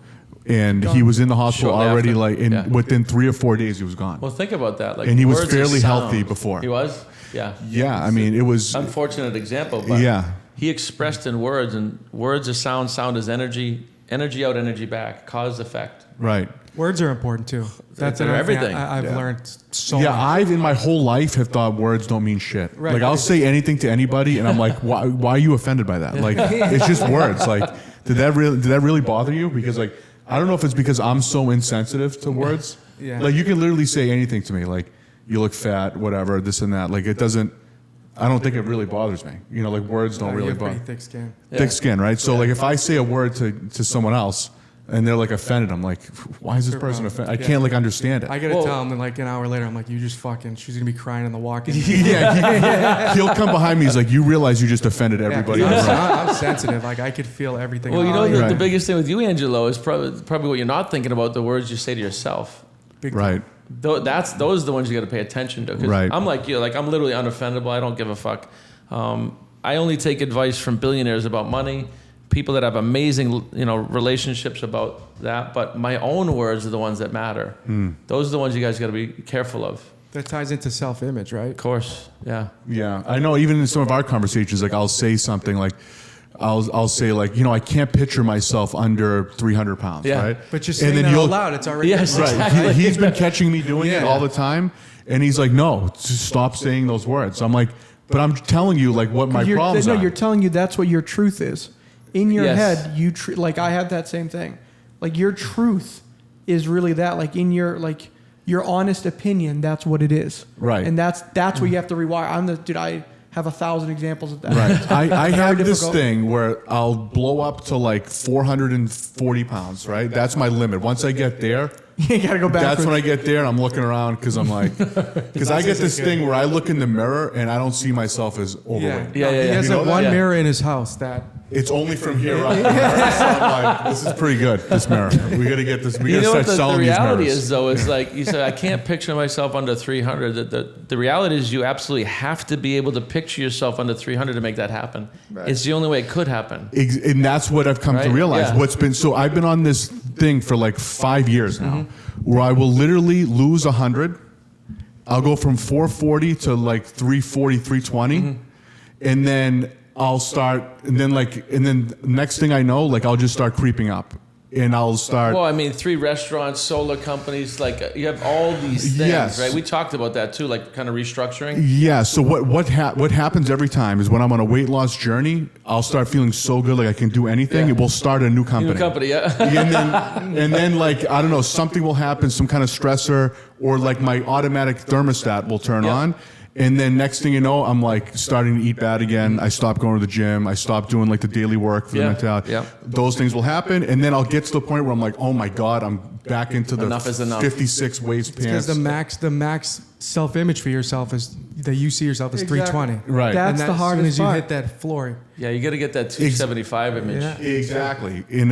And he was in the hospital Shortly already, after. like Yeah. within 3 or 4 days, he was gone. Well, think about that. Like, And he was words are fairly sound. healthy before. He was. Yeah. Yeah, I mean, it was. Unfortunate example, but Yeah. he expressed in words, and words are sound. Sound is energy. Energy out, energy back. Cause effect. Right. Words are important too. That's They're another thing everything. I've Yeah. learned so Yeah, much. I've in my whole life have thought words don't mean shit. Right. Like I'll say anything to anybody, and I'm like, why are you offended by that? Like it's just words. Like did that really bother you? Because like I don't know if it's because I'm so insensitive to words. Yeah. Like you can literally say anything to me, like you look fat, whatever, this and that. Like it doesn't. I don't think it really bothers me. You know, like words don't You really have pretty bother. thick skin. Thick skin, right? So like if I say a word to someone else and they're like offended, I'm like, why is this person offended? I Yeah. can't like understand it. I gotta Whoa. tell him, and like an hour later, I'm like, you just fucking. She's gonna be crying in the walk-in. He'll come behind me. He's like, "You realize you just offended everybody." in the room." I'm sensitive. Like I could feel everything. Well, you know, about the it. the biggest thing with you, Angelo, is probably what you're not thinking about, the words you say to yourself. Big Right. Those are the ones you got to pay attention to. 'Cause Right. I'm like you. Like I'm literally unoffendable. I don't give a fuck. I only take advice from billionaires about money, people that have amazing, relationships about that. But my own words are the ones that matter. Those are the ones you guys got to be careful of. That ties into self-image, right? Of course, yeah. Yeah, I know. Even in some of our conversations, like I'll say something like, I'll say like, I can't picture myself under 300 pounds, Yeah. right? But just saying that out loud, it's already Yes, Right. exactly. He's been catching me doing it Yeah. all the time, and he's like, "No, just stop saying those words." I'm like, "But I'm telling you like what my problems are." You're telling you that's what your truth is. In your Yes. head, like I have that same thing. Like your truth is really that. Like in your honest opinion, that's what it is. Right. And that's what you have to rewire. I have 1,000 examples of that. Right. I have this difficult. thing where I'll blow up to like 440 pounds, right? That's my limit. Once I get there, You gotta go back. that's when I get there and I'm looking around because I'm like, because I get this thing where I look in the mirror and I don't see myself as overweight. Yeah, He has You know that one that? mirror in his house that. It's only from here up. So I'm like, this is pretty good, this mirror. We got to get this. We You got to know start what the selling these reality mirrors. is, though, is like you said, I can't picture myself under 300. The reality is you absolutely have to be able to picture yourself under 300 to make that happen. It's the only way it could happen. And that's what I've come to Right? realize. Yeah. I've been on this thing for like 5 years now, where I will literally lose 100. I'll go from 440 to like 340, 320, and then I'll start, and then next thing I know, like I'll just start creeping up, and I'll start. Well, I mean, 3 restaurants, solar companies, like you have all these things, Yes. right? We talked about that too, like kind of restructuring. Yeah. So what happens every time is when I'm on a weight loss journey, I'll start feeling so good, like I can do anything. Yeah. It will start a new company. New company, yeah. and then like I don't know, something will happen, some kind of stressor, or like my automatic thermostat will turn on. And then next thing you know, I'm like starting to eat bad again. I stop going to the gym. I stop doing like the daily work for the mentality. Yeah. Those things will happen. And then I'll get to the point where I'm like, oh my God, I'm back into the Enough is enough. 56 waist Because pants. the max self-image for yourself is that you see yourself as Exactly. 320. Right. That's And the as hardest soon as you part. hit that floor, Yeah, you got to get that 275 image. Yeah. Exactly. In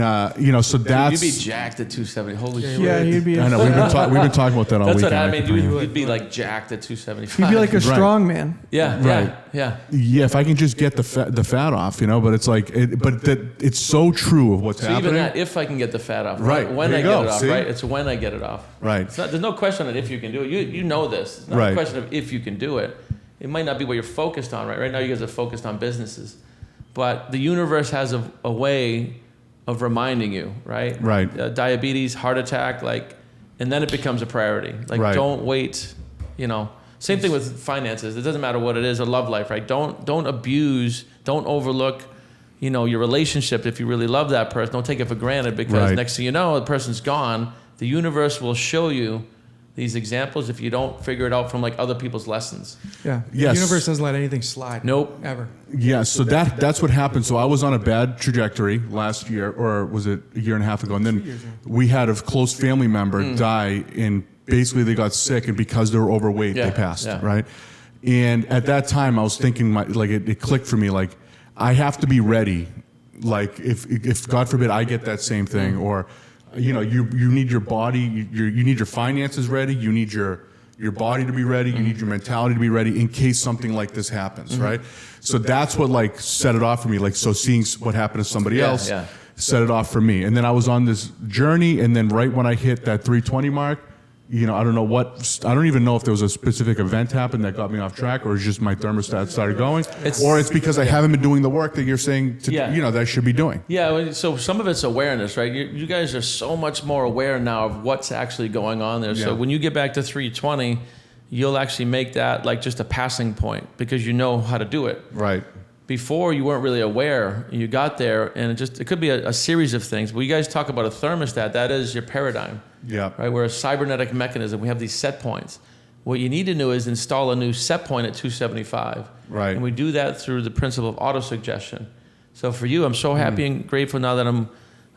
so that's. You'd be jacked at 270. Holy shit. Yeah, you'd be. I know we've been talking about that all That's weekend. what I mean. can tell you. You'd be like jacked at 275. You'd be like a Right. strong man. yeah, Right. yeah. Yeah, if I can just get the fat off, but it's like, it's so true of what's So happening. even that, if I can get the fat off, Right. When There I you get go. it off, See? right? It's when I get it off. Right. It's not, there's no question on if you can do it. You know this. It's not Right. a question of if you can do it. It might not be what you're focused on, right? Right now you guys are focused on businesses. But the universe has a way of reminding you, right? Right. Diabetes, heart attack, and then it becomes a priority. Like, Right. don't wait, Same thing with finances. It doesn't matter what it is, or love life, right? Don't abuse, don't overlook, your relationship. If you really love that person, don't take it for granted, because Right. next thing you know, the person's gone. The universe will show you these examples if you don't figure it out from like other people's lessons. yeah. Yes. The universe doesn't let anything slide. Nope. Ever. Yeah, so that's what happened. So I was on a bad trajectory last year, or was it a year and a half ago? And then we had a close family member die, and basically they got sick, and because they were overweight, Yeah, they passed, yeah. right? And at that time, I was thinking, it clicked for me, like, I have to be ready. Like, if God forbid I get that same thing, or, you need your body, you need your finances ready, you need your body to be ready, you need your mentality to be ready in case something like this happens, right? So that's what set it off for me. So seeing what happened to somebody else yeah. set it off for me. And then I was on this journey, and then right when I hit that 320 mark, I don't even know if there was a specific event happened that got me off track, or it's just my thermostat started going, or it's because I haven't been doing the work that you're saying that I should be doing. Yeah, so some of it's awareness, right? You guys are so much more aware now of what's actually going on there. So Yeah. when you get back to 320, you'll actually make that like just a passing point, because you know how to do it. Right. Before, you weren't really aware. You got there, and it could be a series of things. But you guys talk about a thermostat. That is your paradigm. Yeah. Right? We're a cybernetic mechanism. We have these set points. What you need to do is install a new set point at 275. Right. And we do that through the principle of autosuggestion. So for you, I'm so happy and grateful now that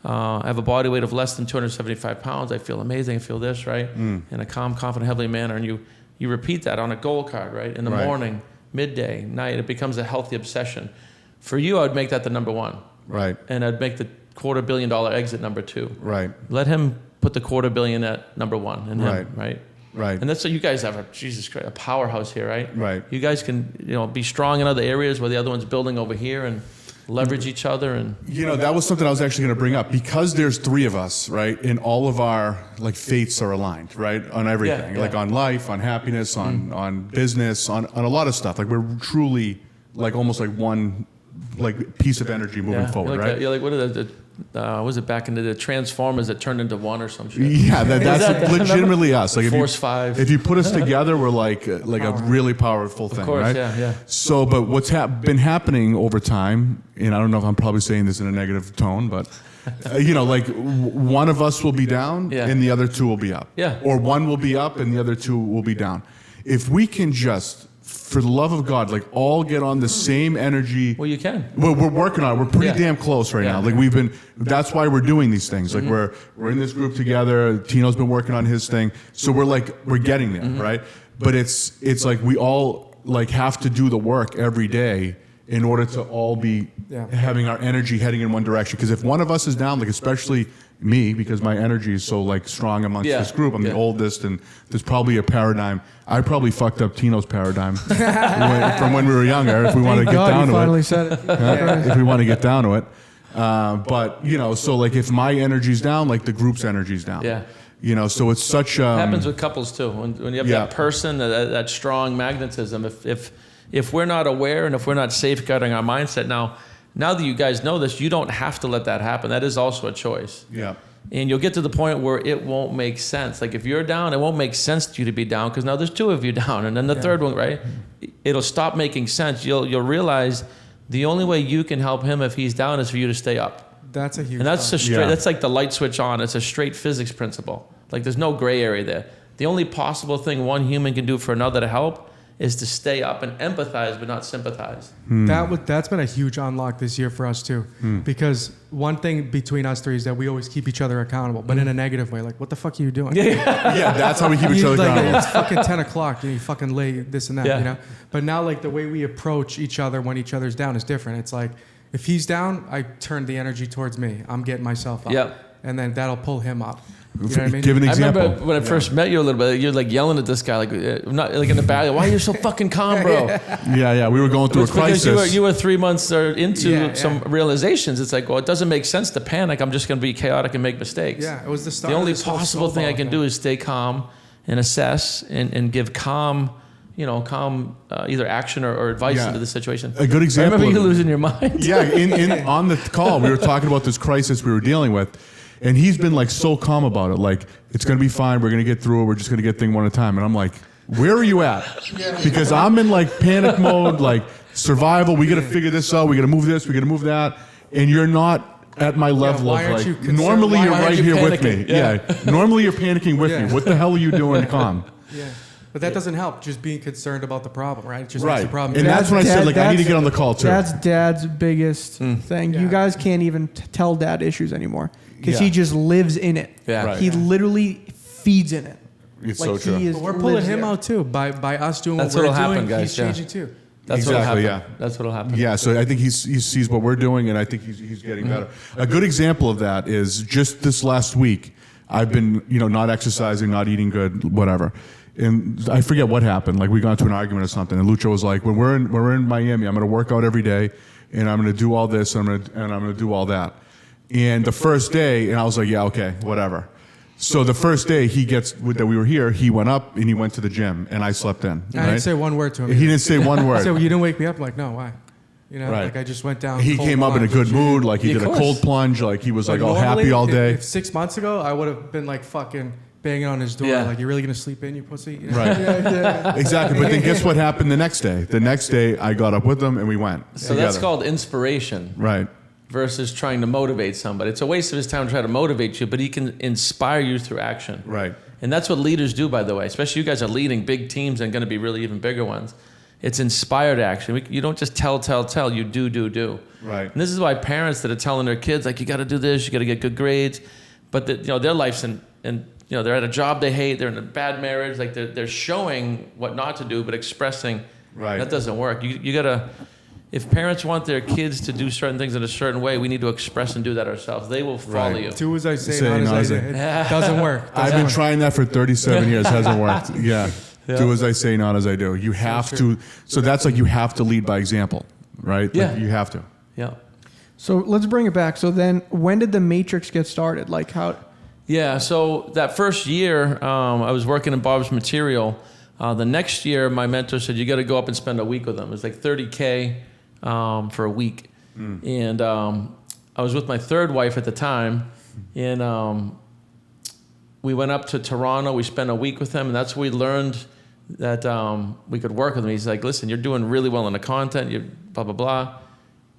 I have a body weight of less than 275 pounds. I feel amazing. I feel this, right? In a calm, confident, heavenly manner. And you repeat that on a goal card, right? In the Right. morning, midday, night. It becomes a healthy obsession. For you, I would make that the number one. Right. And I'd make the $250 million exit number 2. Right. Let him put the $250 million at number 1, and him, Right. right? Right. And that's what you guys have. Jesus Christ, a powerhouse here, right? Right. You guys can, be strong in other areas where the other one's building over here, and leverage each other. And That was something I was actually going to bring up, because there's 3 of us, right? And all of our fates are aligned, right? On everything, Yeah, yeah. on life, on happiness, on business, on a lot of stuff. We're truly almost like one piece of energy moving forward, right? You're like, what are was it back into the Transformers that turned into one or some shit? Yeah, that's that legitimately us. Like Force 5. If you put us together, we're like a really powerful thing, Of course, right? yeah. So, but what's been happening over time, and I don't know if I'm probably saying this in a negative tone, but one of us will be down, Yeah. and the other 2 will be up. Yeah. Or one will be up, and the other 2 will be down. If we can just, for the love of God, all get on the same energy. Well, you can. We're working on it. We're pretty Yeah. damn close right Yeah. now. That's why we're doing these things. We're in this group together. Tino's been working on his thing. So we're getting there, right? But it's like we all have to do the work every day in order to all be having our energy heading in one direction. Because if one of us is down, especially me, because my energy is so strong amongst this group. I'm the oldest, and there's probably a paradigm. I probably fucked up Tino's paradigm from when we were younger. If we want to get God, down you to finally it, said it. if we want to get down to it. But so like if my energy's down, like the group's energy's down. Yeah. So it's such. It happens with couples too. When you have that person, that strong magnetism. If we're not aware and if we're not safeguarding our mindset now that you guys know this, you don't have to let that happen. That is also a choice. Yeah. And you'll get to the point where it won't make sense. Like if you're down, it won't make sense to you to be down because now there's two of you down, and then the third one, right? It'll stop making sense. You'll realize the only way you can help him if he's down is for you to stay up. That's a huge. And that's part. That's like the light switch on. It's a straight physics principle. Like there's no gray area there. The only possible thing one human can do for another to help is to stay up and empathize, but not sympathize. That's been a huge unlock this year for us too, because one thing between us three is that we always keep each other accountable, but in a negative way. Like, what the fuck are you doing? Yeah, that's how we keep each other accountable. It's fucking 10 o'clock. You fucking lay this and that. Yeah. But now, like the way we approach each other when each other's down is different. It's like if he's down, I turn the energy towards me. I'm getting myself up. Yep. And then that'll pull him up. You know what I mean? Give an example. I remember when I first met you a little bit, you're like yelling at this guy, like not like in the back. Why are you so fucking calm, bro? Yeah. We were going through a crisis. Because you were 3 months into some realizations. It's like, well, it doesn't make sense to panic. I'm just going to be chaotic and make mistakes. Yeah, it was the start. The of only this whole possible thing I can do is stay calm and assess and give calm either action or advice into the situation. A good example. I remember you losing your mind. Yeah, in on the call, we were talking about this crisis we were dealing with, and he's been like so calm about it. Like, it's going to be fine. We're going to get through it. We're just going to get things one at a time. And I'm like, where are you at? Because I'm in like panic mode, like survival. We got to figure this out. We got to move this. We got to move that. And you're not at my level why of aren't you like, concerned? normally Why you're aren't right you here with me. panicking? Yeah. Normally you're panicking with Yeah. me. What the hell are you doing calm? Yeah. But that doesn't help. Just being concerned about the problem, right? It just makes Right. the problem. And that's when I said, like, I need to get on the call too. That's Dad's biggest thing. Yeah. You guys can't even tell Dad issues anymore because Yeah. he just lives in it. Yeah. Right. He literally feeds in it. It's Like, so true. he is But we're pulling lives him there. out too by us doing That's what we're what'll doing. happen, guys, He's yeah. changing too. That's Exactly, what'll happen. yeah. That's what'll happen. Yeah, so I think he sees what we're doing, and I think he's getting better. A good example of that is just this last week, I've been not exercising, not eating good, whatever, and I forget what happened. Like we got into an argument or something, and Lucho was like, "When we're in Miami, I'm going to work out every day, and I'm going to do all this, and I'm going to do all that." And the first day, and I was like, "Yeah, okay, whatever." So the first day that we were here, he went up and he went to the gym, and I slept in. I didn't say one word to him. He didn't say one I word. said, well, you didn't wake me up. I'm like, no, why? Right. Like I just went down. He cold came up in a plunge. good mood, like he Yeah, did of a course. cold plunge, like he was like all normally, happy all day. If 6 months ago, I would have been like fucking banging on his door, Yeah. like, you're really gonna sleep in, you pussy? You know? Right. Exactly. But then guess what happened the next day? The next day I got up with him and we went So that's together. called inspiration. Right. Versus trying to motivate somebody. It's a waste of his time to try to motivate you, but he can inspire you through action. Right. And that's what leaders do, by the way. Especially you guys are leading big teams and going to be really even bigger ones. It's inspired action. You don't just tell. You do. Right. And this is why parents that are telling their kids, like, you got to do this, you got to get good grades, but their life's in they're at a job they hate, they're in a bad marriage, like they're showing what not to do, but expressing. Right. That doesn't work. You got to. If parents want their kids to do certain things in a certain way, we need to express and do that ourselves. They will follow Right. you. Do as I say, Say, not as I not do. as It doesn't work. I've been trying that for 37 years. Hasn't worked. Yeah. Do as I say, not as I do. You have to. So that's like you have to lead by example, right? Yeah. Like you have to. Yeah. So let's bring it back. So then, when did the Matrix get started? Like how? Yeah, so that first year, I was working in Bob's material. The next year, my mentor said, you got to go up and spend a week with them. It was like $30K for a week. And I was with my third wife at the time, and we went up to Toronto. We spent a week with him, and that's where we learned that we could work with him. He's like, listen, you're doing really well in the content, you blah, blah, blah.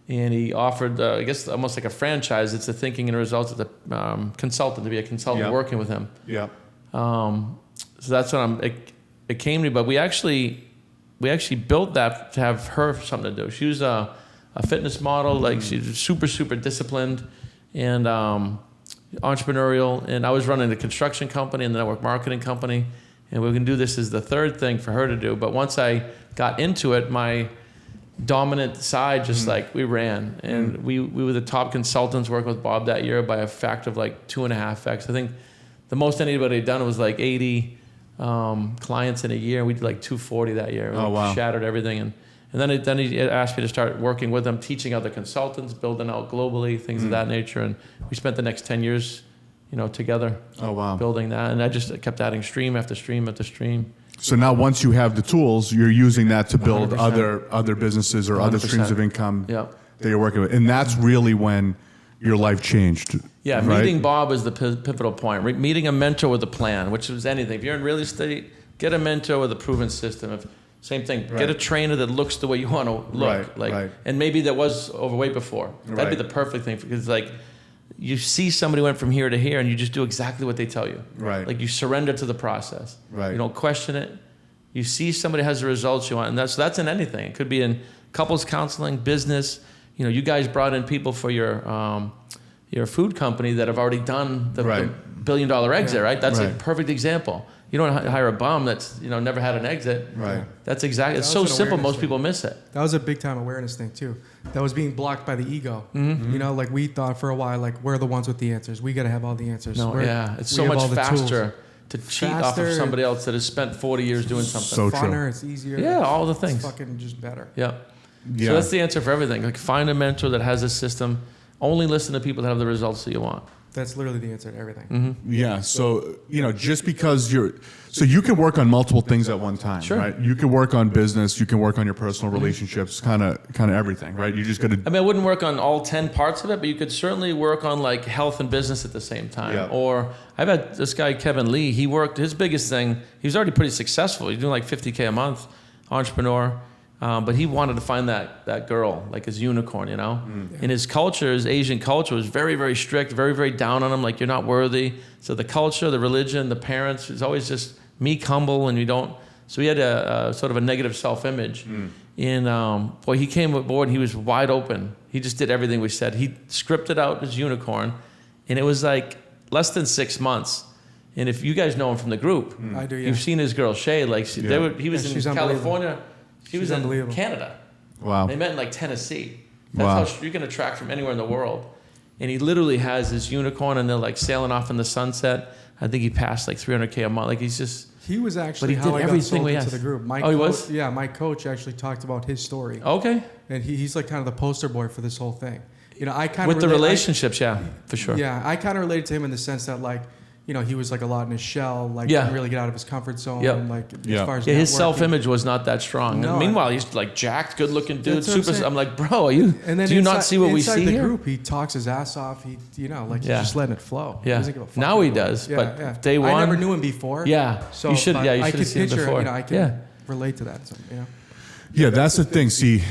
And he offered, I guess, almost like a franchise. It's the thinking and results of the consultant, to be a consultant Yeah. working with him. Yeah. So that's when it came to me. But we actually built that to have her something to do. She was a fitness model, like she's super, super disciplined and entrepreneurial. And I was running a construction company and the network marketing company. And we can do this as the third thing for her to do. But once I got into it, my dominant side, just like we ran, and we were the top consultants working with Bob that year by a factor of like 2.5x. I think the most anybody had done was like 80 clients in a year. We did like 240 that year. We Oh, wow. Shattered everything, and And then he asked me to start working with him, teaching other consultants, building out globally, things of that nature. And we spent the next 10 years, together. Oh, wow. Building that. And I just kept adding stream after stream after stream. So now once you have the tools, you're using that to build 100%. other businesses or other 100%. streams of income Yep. that you're working with. And that's really when your life changed. Yeah, right? meeting Bob is the pivotal point. Meeting a mentor with a plan, which is anything. If you're in real estate, get a mentor with a proven system. Same thing. Right. Get a trainer that looks the way you want to look. Right. And maybe that was overweight before. That'd be Right. the perfect thing because you see somebody went from here to here and you just do exactly what they tell you. Right. Like you surrender to the process. Right. You don't question it. You see somebody has the results you want, and that's in anything. It could be in couples counseling, business. You guys brought in people for your food company that have already done the Right. $1 billion exit, right? That's a Right. perfect example. You don't hire a bum that's never had an exit. Right. That's exactly. It's That so was an simple. awareness Most people miss it. That was a big time awareness thing too. That was being blocked by the ego. Mm-hmm. Like we thought for a while, like we're the ones with the answers. We got to have all the answers. No, it's so we have much all the tools. faster to cheat off of Faster. somebody else that has spent 40 years doing something. So true. Funner, it's easier. Yeah, all the It's things. fucking just better. Yeah. Yeah. So that's the answer for everything. Like find a mentor that has a system. Only listen to people that have the results that you want. That's literally the answer to everything. Mm-hmm. Yeah. So, just because so you can work on multiple things at one time, Sure. right? You can work on business, you can work on your personal relationships, kind of everything, right? You just got to. I mean, I wouldn't work on all 10 parts of it, but you could certainly work on like health and business at the same time. Yeah. Or I've had this guy, Kevin Lee, his biggest thing, he was already pretty successful. He's doing like $50K a month, entrepreneur. But he wanted to find that girl, like his unicorn, And his culture, his Asian culture, was very, very strict, very, very down on him, like you're not worthy. So the culture, the religion, the parents, it's always just meek, humble, and you don't. So he had a sort of a negative self-image. And he came aboard and he was wide open. He just did everything we said. He scripted out his unicorn, and it was like less than 6 months. And if you guys know him from the group, I do, yeah. You've seen his girl Shay. Like he was Yeah, in she's unbelievable. California. She was in unbelievable. Canada. Wow. They met in like Tennessee. That's Wow. how you can attract from anywhere in the world. And he literally has this unicorn, and they're like sailing off in the sunset. I think he passed like $300K a month. Like he's just. He was actually But he how did I got everything sold we into asked. the group. My Oh, he coach, was? Yeah, my coach actually talked about his story, Okay. and he's like kind of the poster boy for this whole thing. I kind With of the relationships, yeah, for sure. Yeah, I kind of related to him in the sense that like, he was like a lot in his shell, like Yeah. didn't really get out of his comfort zone. Yep. Like Yeah. as far as Yeah, his networking. self-image was not that strong. No, And meanwhile, he's like jacked, good-looking dude, That's what I'm super. saying. I'm like, bro, are you? And then do you not inside- see what we inside see the here? group, he talks his ass off. He's Yeah. just letting it flow. He Yeah. doesn't give a fuck Now he anymore. does, Yeah, but yeah. day one- I never knew him before. Yeah. So You should- but yeah, you I should could have seen him picture. before. I can Yeah. relate to that. So, Yeah, that's the thing. See,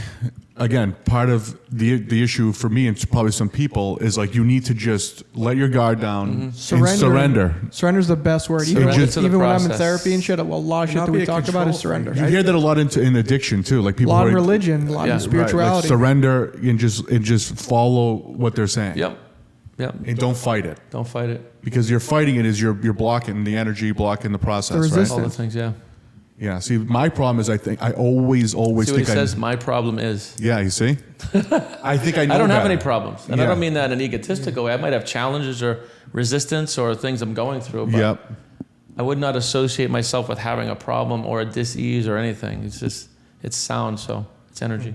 again, part of the issue for me and probably some people is like you need to just let your guard down and surrender. Surrender's the best word. Even, Surrender to the even when I'm in process. therapy and shit, a lot of shit Not that be we a talked about is control freak. surrender. You hear that a lot in addiction too. Like A people lot who in are- religion, a lot Yeah. in Right, like spirituality. Like surrender and just follow what they're saying. Yep. Yep. And don't fight it Don't fight it. because you're fighting it is you're blocking the energy, blocking the process. The right? resistance. All the things, yeah. Yeah. See, my problem is I think I always See what he think says? My problem is. Yeah. You see, I think I know. I don't have that. any problems. And I Yeah. don't mean that in an egotistical way. I might have challenges or resistance or things I'm going through, but Yep. I would not associate myself with having a problem or a dis-ease or anything. It's sound, so it's energy.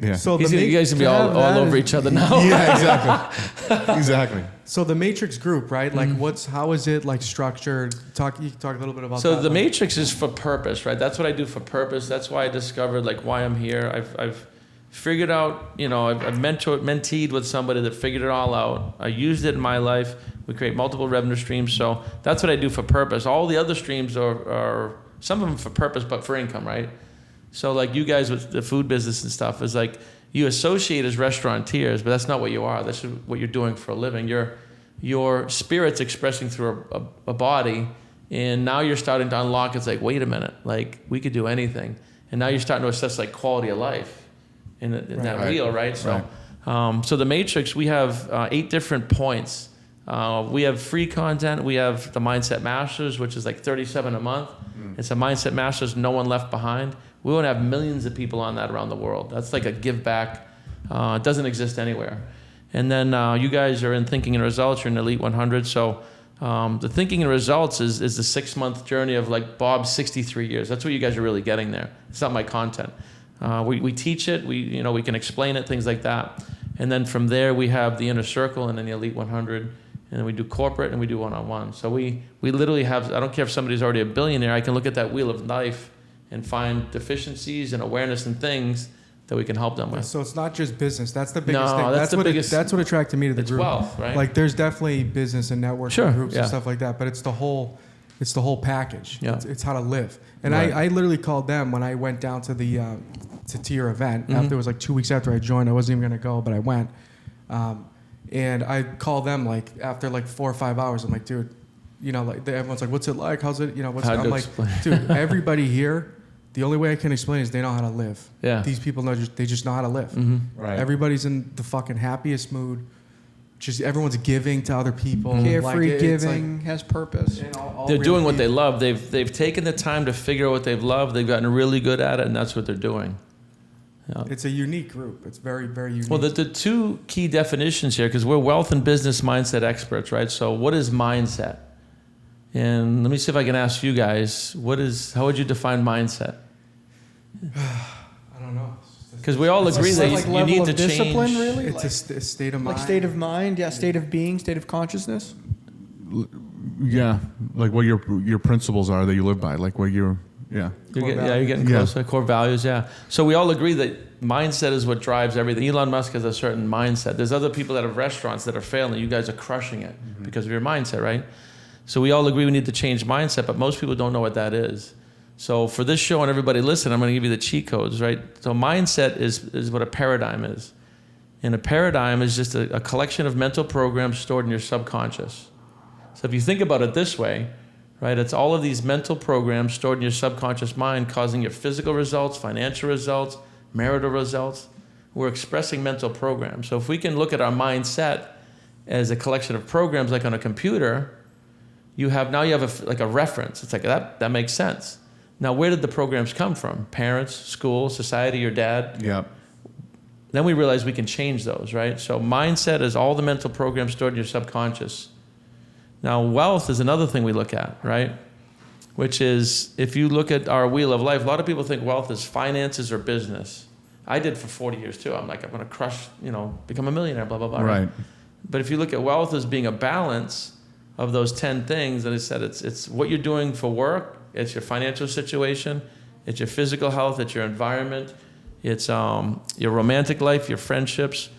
Yeah. So You the guys can be all over each other now. yeah. Exactly. Exactly. So the Matrix group, right? Like, Mm-hmm. how is it like structured? You can talk a little bit about So that. the like- Matrix is for purpose, right? That's what I do for purpose. That's why I discovered like why I'm here. I've figured out, I've menteed with somebody that figured it all out. I used it in my life. We create multiple revenue streams. So that's what I do for purpose. All the other streams are some of them for purpose, but for income, right? So like you guys with the food business and stuff is like you associate as restaurateurs, but that's not what you are. That's what you're doing for a living. Your spirit's expressing through a body, and now you're starting to unlock. It's like, wait a minute, like we could do anything, and now you're starting to assess like quality of life in that Right. wheel, right? So, so the Matrix, we have 8 different points. We have free content. We have the Mindset Masters, which is like $37 a month. It's a Mindset Masters, no one left behind. We want to have millions of people on that around the world. That's like a give back. It doesn't exist anywhere. And then you guys are in Thinking and Results. You're in Elite 100. So the Thinking and Results is the 6-month journey of like Bob's 63 years. That's what you guys are really getting there. It's not my content. We teach it. We can explain it, things like that. And then from there we have the inner circle and then the elite 100, and then we do corporate and we do one-on-one. So we literally have. I don't care if somebody's already a billionaire. I can look at that wheel of life and find deficiencies and awareness and things that we can help them with. So it's not just business. That's the biggest thing. That's the biggest. That's what attracted me to the It's group. wealth, right? Like there's definitely business and networking Sure, groups yeah. and stuff like that, but it's the whole package. Yeah. It's how to live. And Right. I literally called them when I went down to the to your event. After it was like 2 weeks after I joined, I wasn't even gonna go, but I went. And I called them like after like 4 or 5 hours. I'm like, dude, like everyone's like, what's it like? How's it? How'd I'm you like, explain? dude, everybody here. The only way I can explain is they know how to live. Yeah. These people they just know how to live. Right. Everybody's in the fucking happiest mood. Just everyone's giving to other people. Carefree It's giving has purpose. all They're real doing what they people. love. They've taken the time to figure out what they've loved. They've gotten really good at it, and that's what they're doing. Yeah. It's a unique group. It's very, very unique. Well, the two key definitions here, because we're wealth and business mindset experts, right? So what is mindset? And let me see if I can ask you guys, how would you define mindset? I don't know. Because we all agree It's that like you level need of to discipline, change. really. It's Like, a state of mind. like state of mind, yeah, state of being, state of consciousness. Yeah, like what your principles are that you live by, like what you're. Yeah. You're getting Yeah. closer. Core values, yeah. So we all agree that mindset is what drives everything. Elon Musk has a certain mindset. There's other people that have restaurants that are failing. You guys are crushing it because of your mindset, right? So we all agree we need to change mindset, but most people don't know what that is. So for this show and everybody listen, I'm going to give you the cheat codes, right? So mindset is what a paradigm is. And a paradigm is just a collection of mental programs stored in your subconscious. So if you think about it this way, right, it's all of these mental programs stored in your subconscious mind causing your physical results, financial results, marital results. We're expressing mental programs. So if we can look at our mindset as a collection of programs like on a computer, you have a reference. It's like that makes sense. Now, where did the programs come from? Parents, school, society, your dad? Yeah. Then we realize we can change those, right? So mindset is all the mental programs stored in your subconscious. Now, wealth is another thing we look at, right? Which is, if you look at our wheel of life, a lot of people think wealth is finances or business. I did for 40 years too. I'm like, I'm going to crush, become a millionaire, blah, blah, blah. Right. But if you look at wealth as being a balance of those 10 things, and I said it's what you're doing for work, it's your financial situation, it's your physical health, it's your environment, it's your romantic life, your friendships.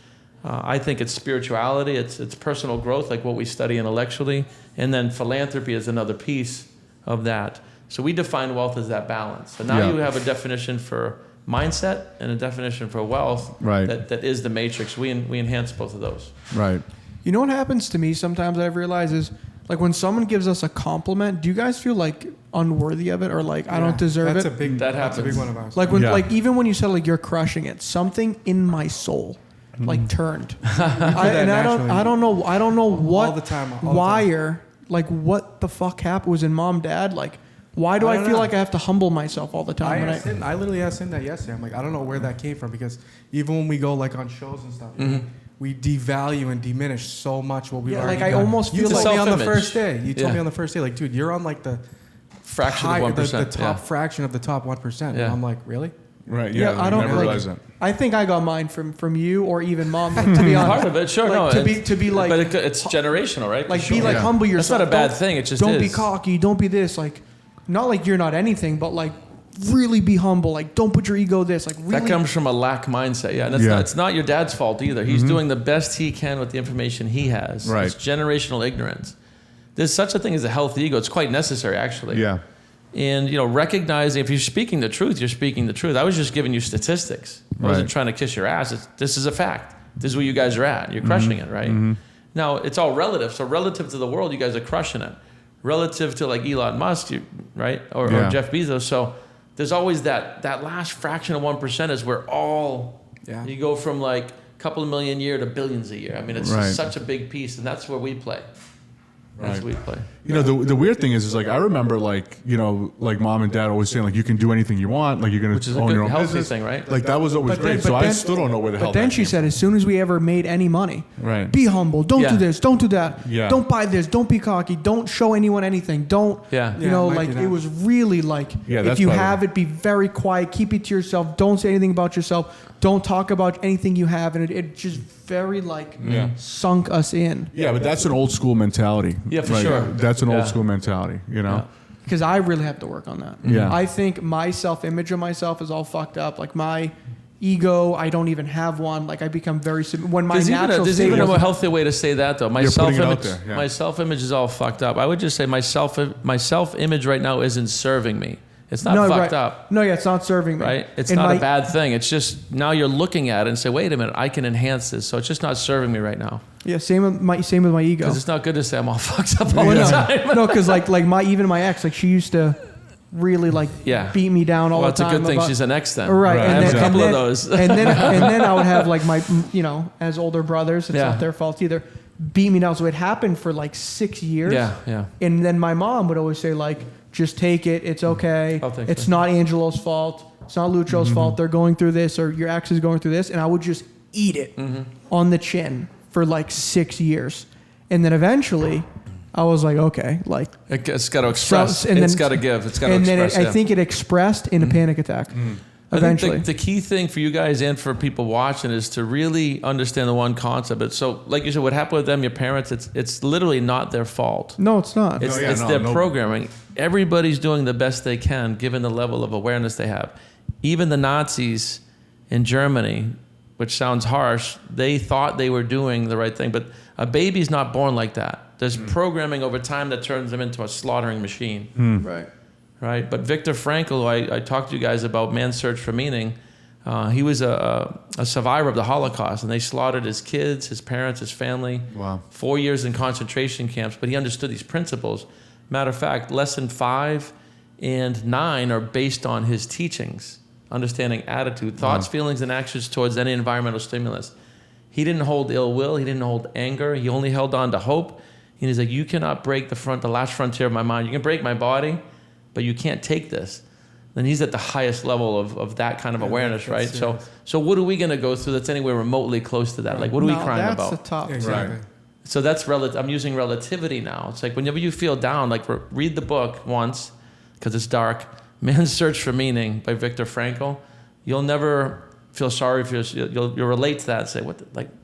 I think it's spirituality, it's personal growth, like what we study intellectually, and then philanthropy is another piece of that. So we define wealth as that balance. So now you have a definition for mindset and a definition for wealth Right. that is the matrix. We enhance both of those. Right. You know what happens to me sometimes I've realized is, like when someone gives us a compliment, do you guys feel like unworthy of it or like I don't deserve that's it? That That's a big happens. one of ours. Like when, Yeah. like even when you said like you're crushing it, something in my soul like turned. I don't know what All the time, all the time. wire, like what the fuck happened was in mom, dad. Like why do I I, don't feel know. like I have to humble myself all the time? I literally asked him that yesterday. I'm like, I don't know where that came from because even when we go like on shows and stuff, we devalue and diminish so much what we've Yeah, already like, I done. almost you feel told like- me on the Self-image. first day. You told Yeah. me on the first day, like, dude, you're on like the Fraction high- of 1%. the top yeah. fraction of the top 1%. Yeah. And I'm like, really? Right. Yeah. I don't never like, realize that. I think I got mine from you or even mom. Like, to be honest, Part of it, sure, like, no. to be like, but it's generational, right? like Sure. be like Yeah. humble That's yourself. not a bad Don't- thing. It just don't be is. cocky. Don't be this. Like, not like you're not anything, but like really be humble. Like, don't put your ego this. Like, really. That comes from a lack mindset. Yeah, and Yeah. it's not your dad's fault either. He's doing the best he can with the information he has. Right. It's generational ignorance. There's such a thing as a healthy ego. It's quite necessary, actually. Yeah. And recognizing if you're speaking the truth, you're speaking the truth. I was just giving you statistics. I wasn't Right. trying to kiss your ass. This is a fact. This is where you guys are at. You're crushing it, right? Now it's all relative. So relative to the world, you guys are crushing it. Relative to like Elon Musk, right, or Yeah. Jeff Bezos. So there's always that last fraction of 1% is where you go from like a couple of million a year to billions a year. I mean, it's Right. such a big piece, and that's where we play. That's Right. where we play. You know, the weird thing is like I remember like, you know, like mom and dad always saying like you can do anything you want, like you're gonna Which is a own good, your own healthy business. thing, right? Like that was always But then- great. but So I then- still don't know where the hell But then that she came said, as soon as we ever made any money, Right. be humble. Don't Yeah. do this. Don't do that. Yeah. Don't buy this. Don't be cocky. Don't show anyone anything. Don't. Yeah. You know, Yeah, it might like be that. it was really like, Yeah, if that's you probably- have it, be very quiet. Keep it to yourself. Don't say anything about yourself. Don't talk about anything you have. And it just very like Yeah. sunk us in. Yeah, but that's an old school mentality. Yeah, for Right? sure. That's an Yeah. old school mentality, you know? Because I really have to work on that. Yeah. I think my self-image of myself is all fucked up. Like my ego, I don't even have one. Like I become very when my There's natural there's state even a is- more healthy way to say that though. My You're putting it out self-image, there, yeah. my self-image is all fucked up. I would just say my self-image right now isn't serving me. It's not no, fucked right. up, No, yeah, it's not serving me. right? It's And not my- a bad thing. It's just now you're looking at it and say, wait a minute, I can enhance this. So it's just not serving me right now. Yeah, same with my ego. Because it's not good to say I'm all fucked up all Well, the no, time. no, because like even my ex, like she used to really like Yeah. beat me down all Well, the that's a time. good thing. about- She's an ex then. Right, Right, I have a couple then, of those. and then I would have like my, you know, as older brothers, it's Yeah. not their fault either, beat me down. So it happened for like 6 years. Yeah, yeah. And then my mom would always say like, just take it. It's okay. Oh, thanks, It's man. not Angelo's fault. It's not Lucho's fault. They're going through this, or your ex is going through this. And I would just eat it on the chin for like 6 years. And then eventually I was like, okay, like, It's got to express. So- and It's then- got to give. It's got to and then express. I think it expressed in a panic attack. I Eventually. think the key thing for you guys and for people watching is to really understand the one concept. But so, like you said, what happened with them, your parents, it's literally not their fault. No, it's not. It's, yeah, it's no, their no. programming. Everybody's doing the best they can given the level of awareness they have. Even the Nazis in Germany, which sounds harsh, they thought they were doing the right thing. But a baby's not born like that. There's programming over time that turns them into a slaughtering machine. Right. Right, but Viktor Frankl, who I talked to you guys about Man's Search for Meaning, he was a survivor of the Holocaust, and they slaughtered his kids, his parents, his family. Wow. 4 years in concentration camps, but he understood these principles. Matter of fact, lesson 5 and 9 are based on his teachings, understanding attitude, thoughts, feelings, and actions towards any environmental stimulus. He didn't hold ill will. He didn't hold anger. He only held on to hope. And he's like, you cannot break the last frontier of my mind. You can break my body, but you can't take this. Then he's at the highest level of that kind of awareness, right? So what are we going to go through that's anywhere remotely close to that? Like, what are we crying that's about? the top. Exactly. So that's I'm using relativity now. It's like whenever you feel down, like read the book once, because it's dark. Man's Search for Meaning by Viktor Frankl. You'll never feel sorry for yourself. You'll relate to that and say,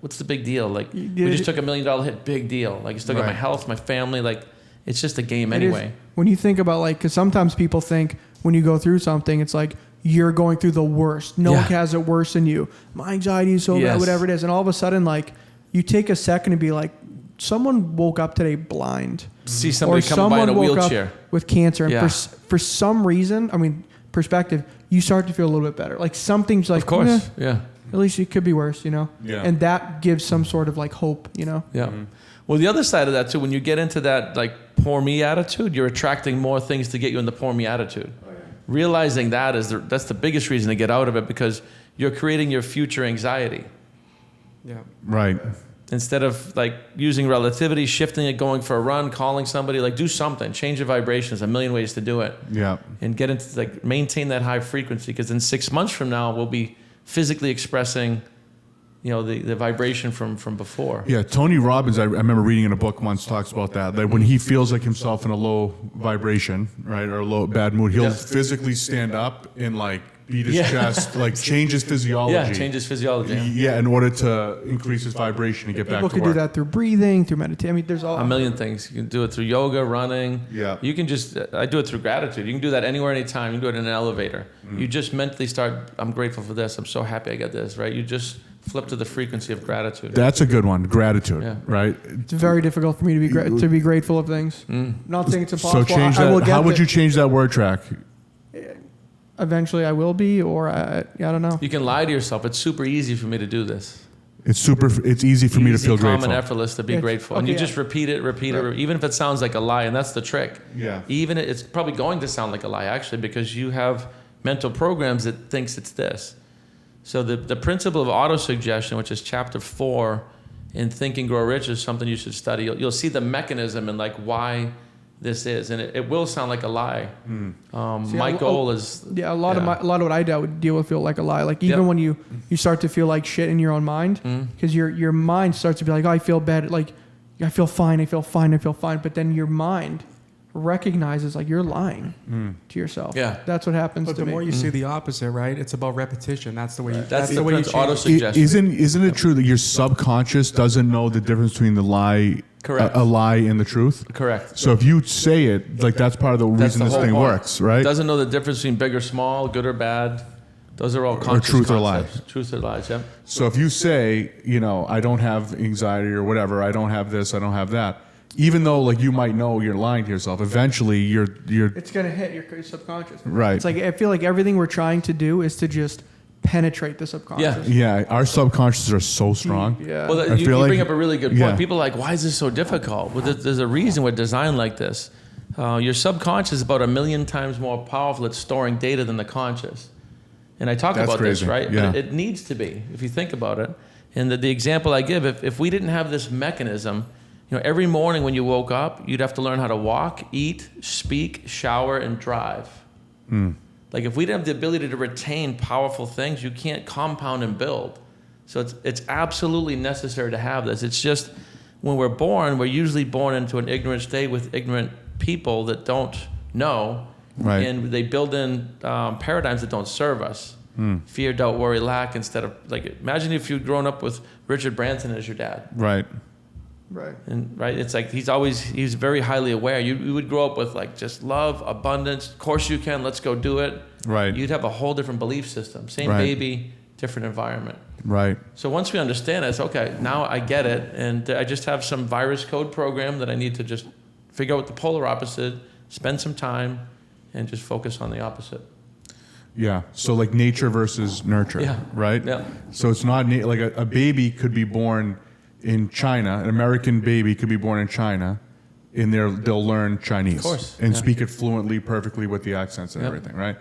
what's the big deal? Like, we just took $1 million hit, big deal. Like, you still got my Right. health, my family. Like, it's just a game It is- anyway. when you think about like, because sometimes people think when you go through something, it's like you're going through the worst. No one Yeah. has it worse than you. My anxiety is so bad, Yes. whatever it is. And all of a sudden, like, you take a second and be like, someone woke up today blind. See somebody come by in a woke up wheelchair. with cancer. And Yeah. for some reason, I mean, perspective, you start to feel a little bit better. Like something's like, Of course, "Meh, yeah. at least it could be worse, you know? Yeah. And that gives some sort of like hope, you know? Yeah. Well, the other side of that too, when you get into that like poor me attitude, you're attracting more things to get you in the poor me attitude. Realizing that that's the biggest reason to get out of it, because you're creating your future anxiety Yeah. Right. instead of like using relativity, shifting it, going for a run, calling somebody. Like, do something, change your vibrations. A million ways to do it, Yeah. and get into like maintain that high frequency. Because in 6 months from now, we'll be physically expressing, you know, the vibration from before. Yeah, Tony Robbins, I remember reading in a book once, talks about that when he feels like himself in a low vibration, right, or a low bad mood, he'll Yeah. physically stand up and like beat his Yeah. chest, like change his physiology. Yeah, changes physiology. Yeah, in order to increase his vibration and get back People to could work. do that through breathing, through meditation. I mean, there's all A million things. You can do it through yoga, running. Yeah. You can just, I do it through gratitude. You can do that anywhere, anytime. You can do it in an elevator. You just mentally start, I'm grateful for this. I'm so happy I got this, right? You just flip to the frequency of gratitude. That's a good one, gratitude, Yeah. right? It's very difficult for me to be grateful of things. Not saying it's impossible. So change I will that. get How would there. you change that word track? Eventually, I will be, or I don't know. You can lie to yourself. It's super easy for me to do this. It's easy for me to Easy, feel calm, grateful. and effortless to be Yeah, grateful. And okay, you just yeah. repeat it, even if it sounds like a lie. And that's the trick. Yeah. Even it's probably going to sound like a lie, actually, because you have mental programs that thinks it's this. So the principle of autosuggestion, which is chapter 4 in Think and Grow Rich, is something you should study. You'll see the mechanism and like why this is, and it will sound like a lie. See, My goal is a lot of what I deal with feel like a lie. Like even when you start to feel like shit in your own mind, because your mind starts to be like, oh, I feel bad, like I feel fine, but then your mind recognizes like you're lying to yourself. Yeah. That's what happens But to the me. more you see the opposite, right? It's about repetition. That's the way. that's the way you auto change. suggestion. Isn't it true that your subconscious doesn't know the difference between the lie, Correct. a lie and the truth? Correct. So if you say it, like that's part of the That's reason the this whole thing point. works, right? Doesn't know the difference between big or small, good or bad. Those are all conscious truth or concepts. lies. Truth or lies. Yeah. So if you say, I don't have anxiety or whatever, I don't have this, I don't have that, even though like you might know you're lying to yourself, eventually you're It's gonna hit your subconscious. right. It's like I feel like everything we're trying to do is to just penetrate the subconscious. Yeah, our subconscious are so strong. Yeah. Well, I you feel bring like- up a really good point. yeah. People are like, why is this so difficult? Well, there's a reason we're designed like this. Your subconscious is about 1 million times more powerful at storing data than the conscious. And I talk That's about crazy. this, right? Yeah. But it needs to be, if you think about it. And the example I give, if we didn't have this mechanism, every morning when you woke up, you'd have to learn how to walk, eat, speak, shower, and drive. Like if we didn't have the ability to retain powerful things, you can't compound and build. So it's absolutely necessary to have this. It's just when we're born, we're usually born into an ignorant state with ignorant people that don't know. Right. And they build in paradigms that don't serve us. Fear, doubt, worry, lack, instead of, like, imagine if you'd grown up with Richard Branson as your dad. Right. Right. And right, it's like he's very highly aware. You would grow up with like just love, abundance. Of course you can. Let's go do it. Right. You'd have a whole different belief system. Same Right. baby, different environment. Right. So once we understand it, it's okay. Now I get it, and I just have some virus code program that I need to just figure out the polar opposite, spend some time, and just focus on the opposite. Yeah. So like nature versus nurture. Yeah. Right. Yeah. So it's not like a baby could be born in China. An American baby could be born in China, and they'll learn Chinese, Of course, and yeah. speak it fluently, perfectly with the accents and Yep. everything. Right.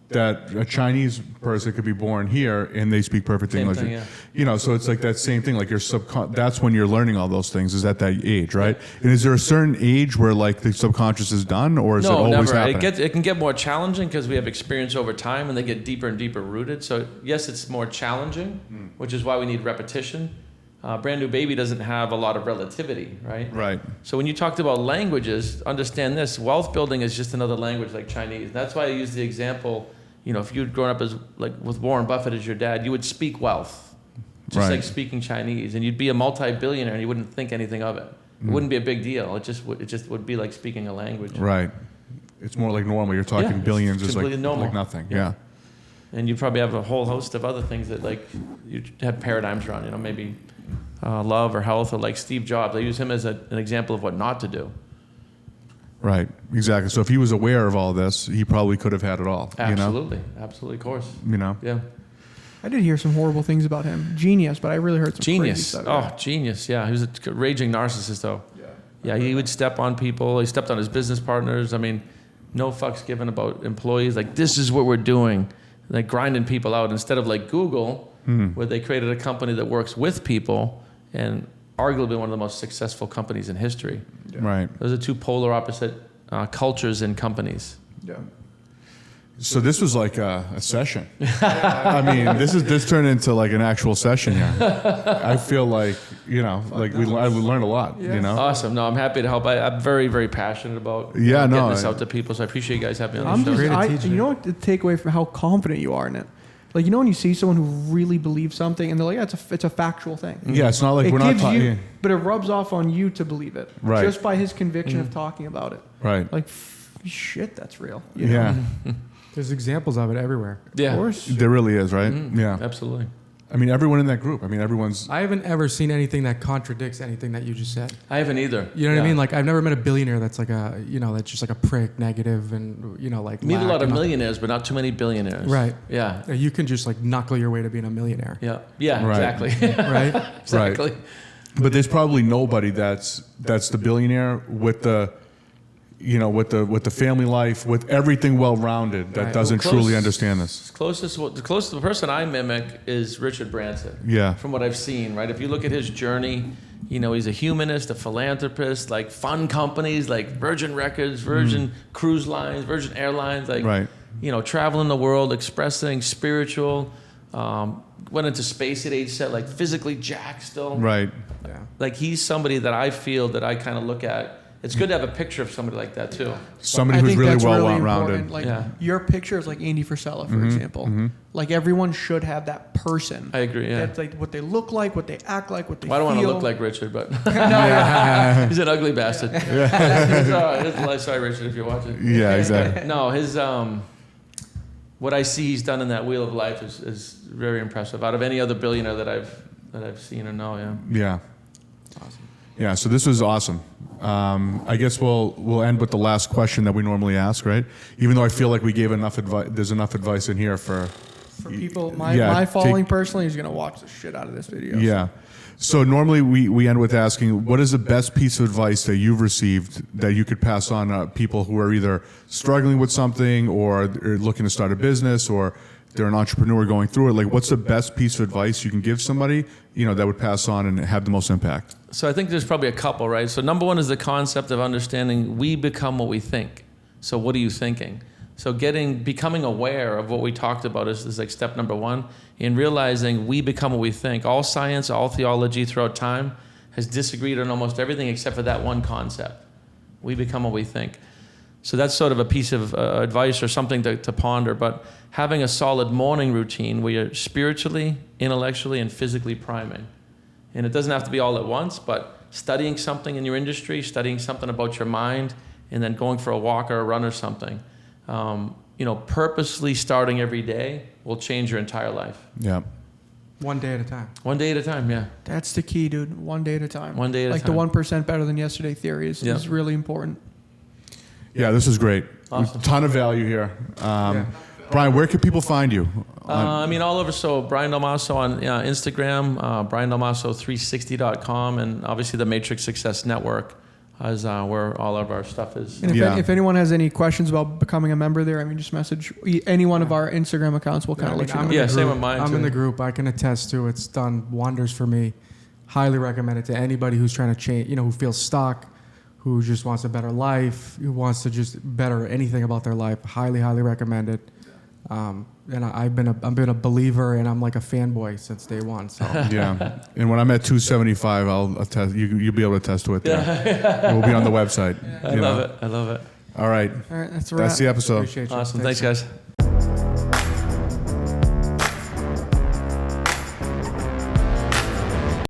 That a Chinese person could be born here and they speak perfect Same English. thing, yeah. So it's like that same thing. Like your that's when you're learning all those things. Is at that age, right? And is there a certain age where like the subconscious is done, or is it No, always never. happening? It can get more challenging because we have experience over time, and they get deeper and deeper rooted. So yes, it's more challenging, which is why we need repetition. Brand new baby doesn't have a lot of relativity, right? Right. So when you talked about languages, understand this: wealth building is just another language like Chinese. That's why I use the example. If you'd grown up as like with Warren Buffett as your dad, you would speak wealth, just Right. like speaking Chinese, and you'd be a multi-billionaire, and you wouldn't think anything of it. It wouldn't be a big deal. It just would be like speaking a language. Right. It's more like normal. You're talking Yeah, billions it's is like, completely normal. like nothing. Yeah. Yeah. And you probably have a whole host of other things that like you have paradigms around. Maybe love or health, or like Steve Jobs. I use him as an example of what not to do. Right. Exactly. So if he was aware of all this, he probably could have had it all. Absolutely, absolutely, of course. Yeah, I did hear some horrible things about him. Genius, but I really heard some crazy genius. stuff. Oh, genius. Yeah, he was a raging narcissist, though. Yeah, he would step on people. He stepped on his business partners. I mean, no fucks given about employees. Like, this is what we're doing. Like grinding people out instead of like Google, where they created a company that works with people, and arguably one of the most successful companies in history. Right. Those are two polar opposite cultures in companies. Yeah. So this was like a session. I mean, this turned into like an actual session here. I feel like, like we learned a lot, Awesome. No, I'm happy to help. I'm very, very passionate about Yeah, getting no, this out to people. So I appreciate you guys having me on I'm the show. just, Great to teach you it. know what the takeaway from how confident you are in it? Like, when you see someone who really believes something and they're like, it's a factual thing. Yeah, it's not like It we're not gives talking. you, but it rubs off on you to believe it. Right. Just by his conviction of talking about it. Right. Like, shit, that's real. you know? Yeah. There's examples of it everywhere. Yeah, Of course. There really is, right? Yeah. absolutely. I mean, everyone in that group. I mean, everyone's. I haven't ever seen anything that contradicts anything that you just said. I haven't either. You know what I Yeah. mean? Like, I've never met a billionaire that's like that's just like a prick, negative, and like. Meet a lack lot of and all- millionaires, but not too many billionaires. Right. Yeah. You can just like knuckle your way to being a millionaire. Yeah. Yeah. Right. Exactly. Right? Exactly. But there's probably nobody that's the billionaire with the, with the family life, with everything well-rounded that Right. doesn't Close- truly understand this. The closest person I mimic is Richard Branson. Yeah. From what I've seen, right? If you look at his journey, You know, he's a humanist, a philanthropist, like fun companies like Virgin Records, Virgin Cruise Lines, Virgin Airlines, like, Right. you know, traveling the world, expressing spiritual, went into space at age set, like physically jacked still. Right. Yeah. Like he's somebody that I feel that I kind of look at. It's good to have a picture of somebody like that too. Somebody I who's think really that's really well-rounded. important. Like Yeah. your picture is like Andy Frisella, for example. Like everyone should have that person. I agree, yeah. That's like what they look like, what they act like, what they Well, I don't feel. want to look like Richard, but Yeah. he's an ugly bastard. He's all right. Sorry, Richard, if you're watching. Yeah, exactly. No, his what I see he's done in that wheel of life is very impressive. Out of any other billionaire that I've seen or know, yeah. Yeah. Yeah, so this was awesome. I guess we'll end with the last question that we normally ask, right? Even though I feel like we gave enough advice, there's enough advice in here for people. My Yeah, following personally is gonna watch the shit out of this video. Yeah. So normally we end with asking, what is the best piece of advice that you've received that you could pass on to people who are either struggling with something or are looking to start a business or they're an entrepreneur going through it? Like, what's the best piece of advice you can give somebody, you know, that would pass on and have the most impact? So I think there's probably a couple, right? So number one is the concept of understanding we become what we think. So what are you thinking? So becoming aware of what we talked about is like step number one in realizing we become what we think. All science, all theology throughout time has disagreed on almost everything except for that one concept. We become what we think. So that's sort of a piece of advice or something to ponder. But having a solid morning routine where you're spiritually, intellectually, and physically priming. And it doesn't have to be all at once, but studying something in your industry, studying something about your mind, and then going for a walk or a run or something. You know, purposely starting every day will change your entire life. Yeah. One day at a time. One day at a time, yeah. That's the key, dude. One day at a time. One day at a like time. the 1% better than yesterday theory is really important. Yeah, this is great. Awesome. Ton of value here. Brian, where can people find you? I mean, all over. So Brian Dalmasso on Instagram, briandelmasso360.com, and obviously the Matrix Success Network is where all of our stuff is. And Yeah. if anyone has any questions about becoming a member there, I mean, just message any one of our Instagram accounts. We'll kind of let you know. I'm in Yeah, the same group. with mine, I'm too. in the group. I can attest to it's done wonders for me. Highly recommend it to anybody who's trying to change, you know, who feels stuck, who just wants a better life, who wants to just better anything about their life. Highly, highly recommend it. And I've been a believer, and I'm like a fanboy since day one. So Yeah. And when I'm at 275, I'll attest. You'll be able to attest to it there. It will be on the website. I love it. I love it. All right. All right, that's a wrap. That's the episode. appreciate you. Awesome. Thanks, guys.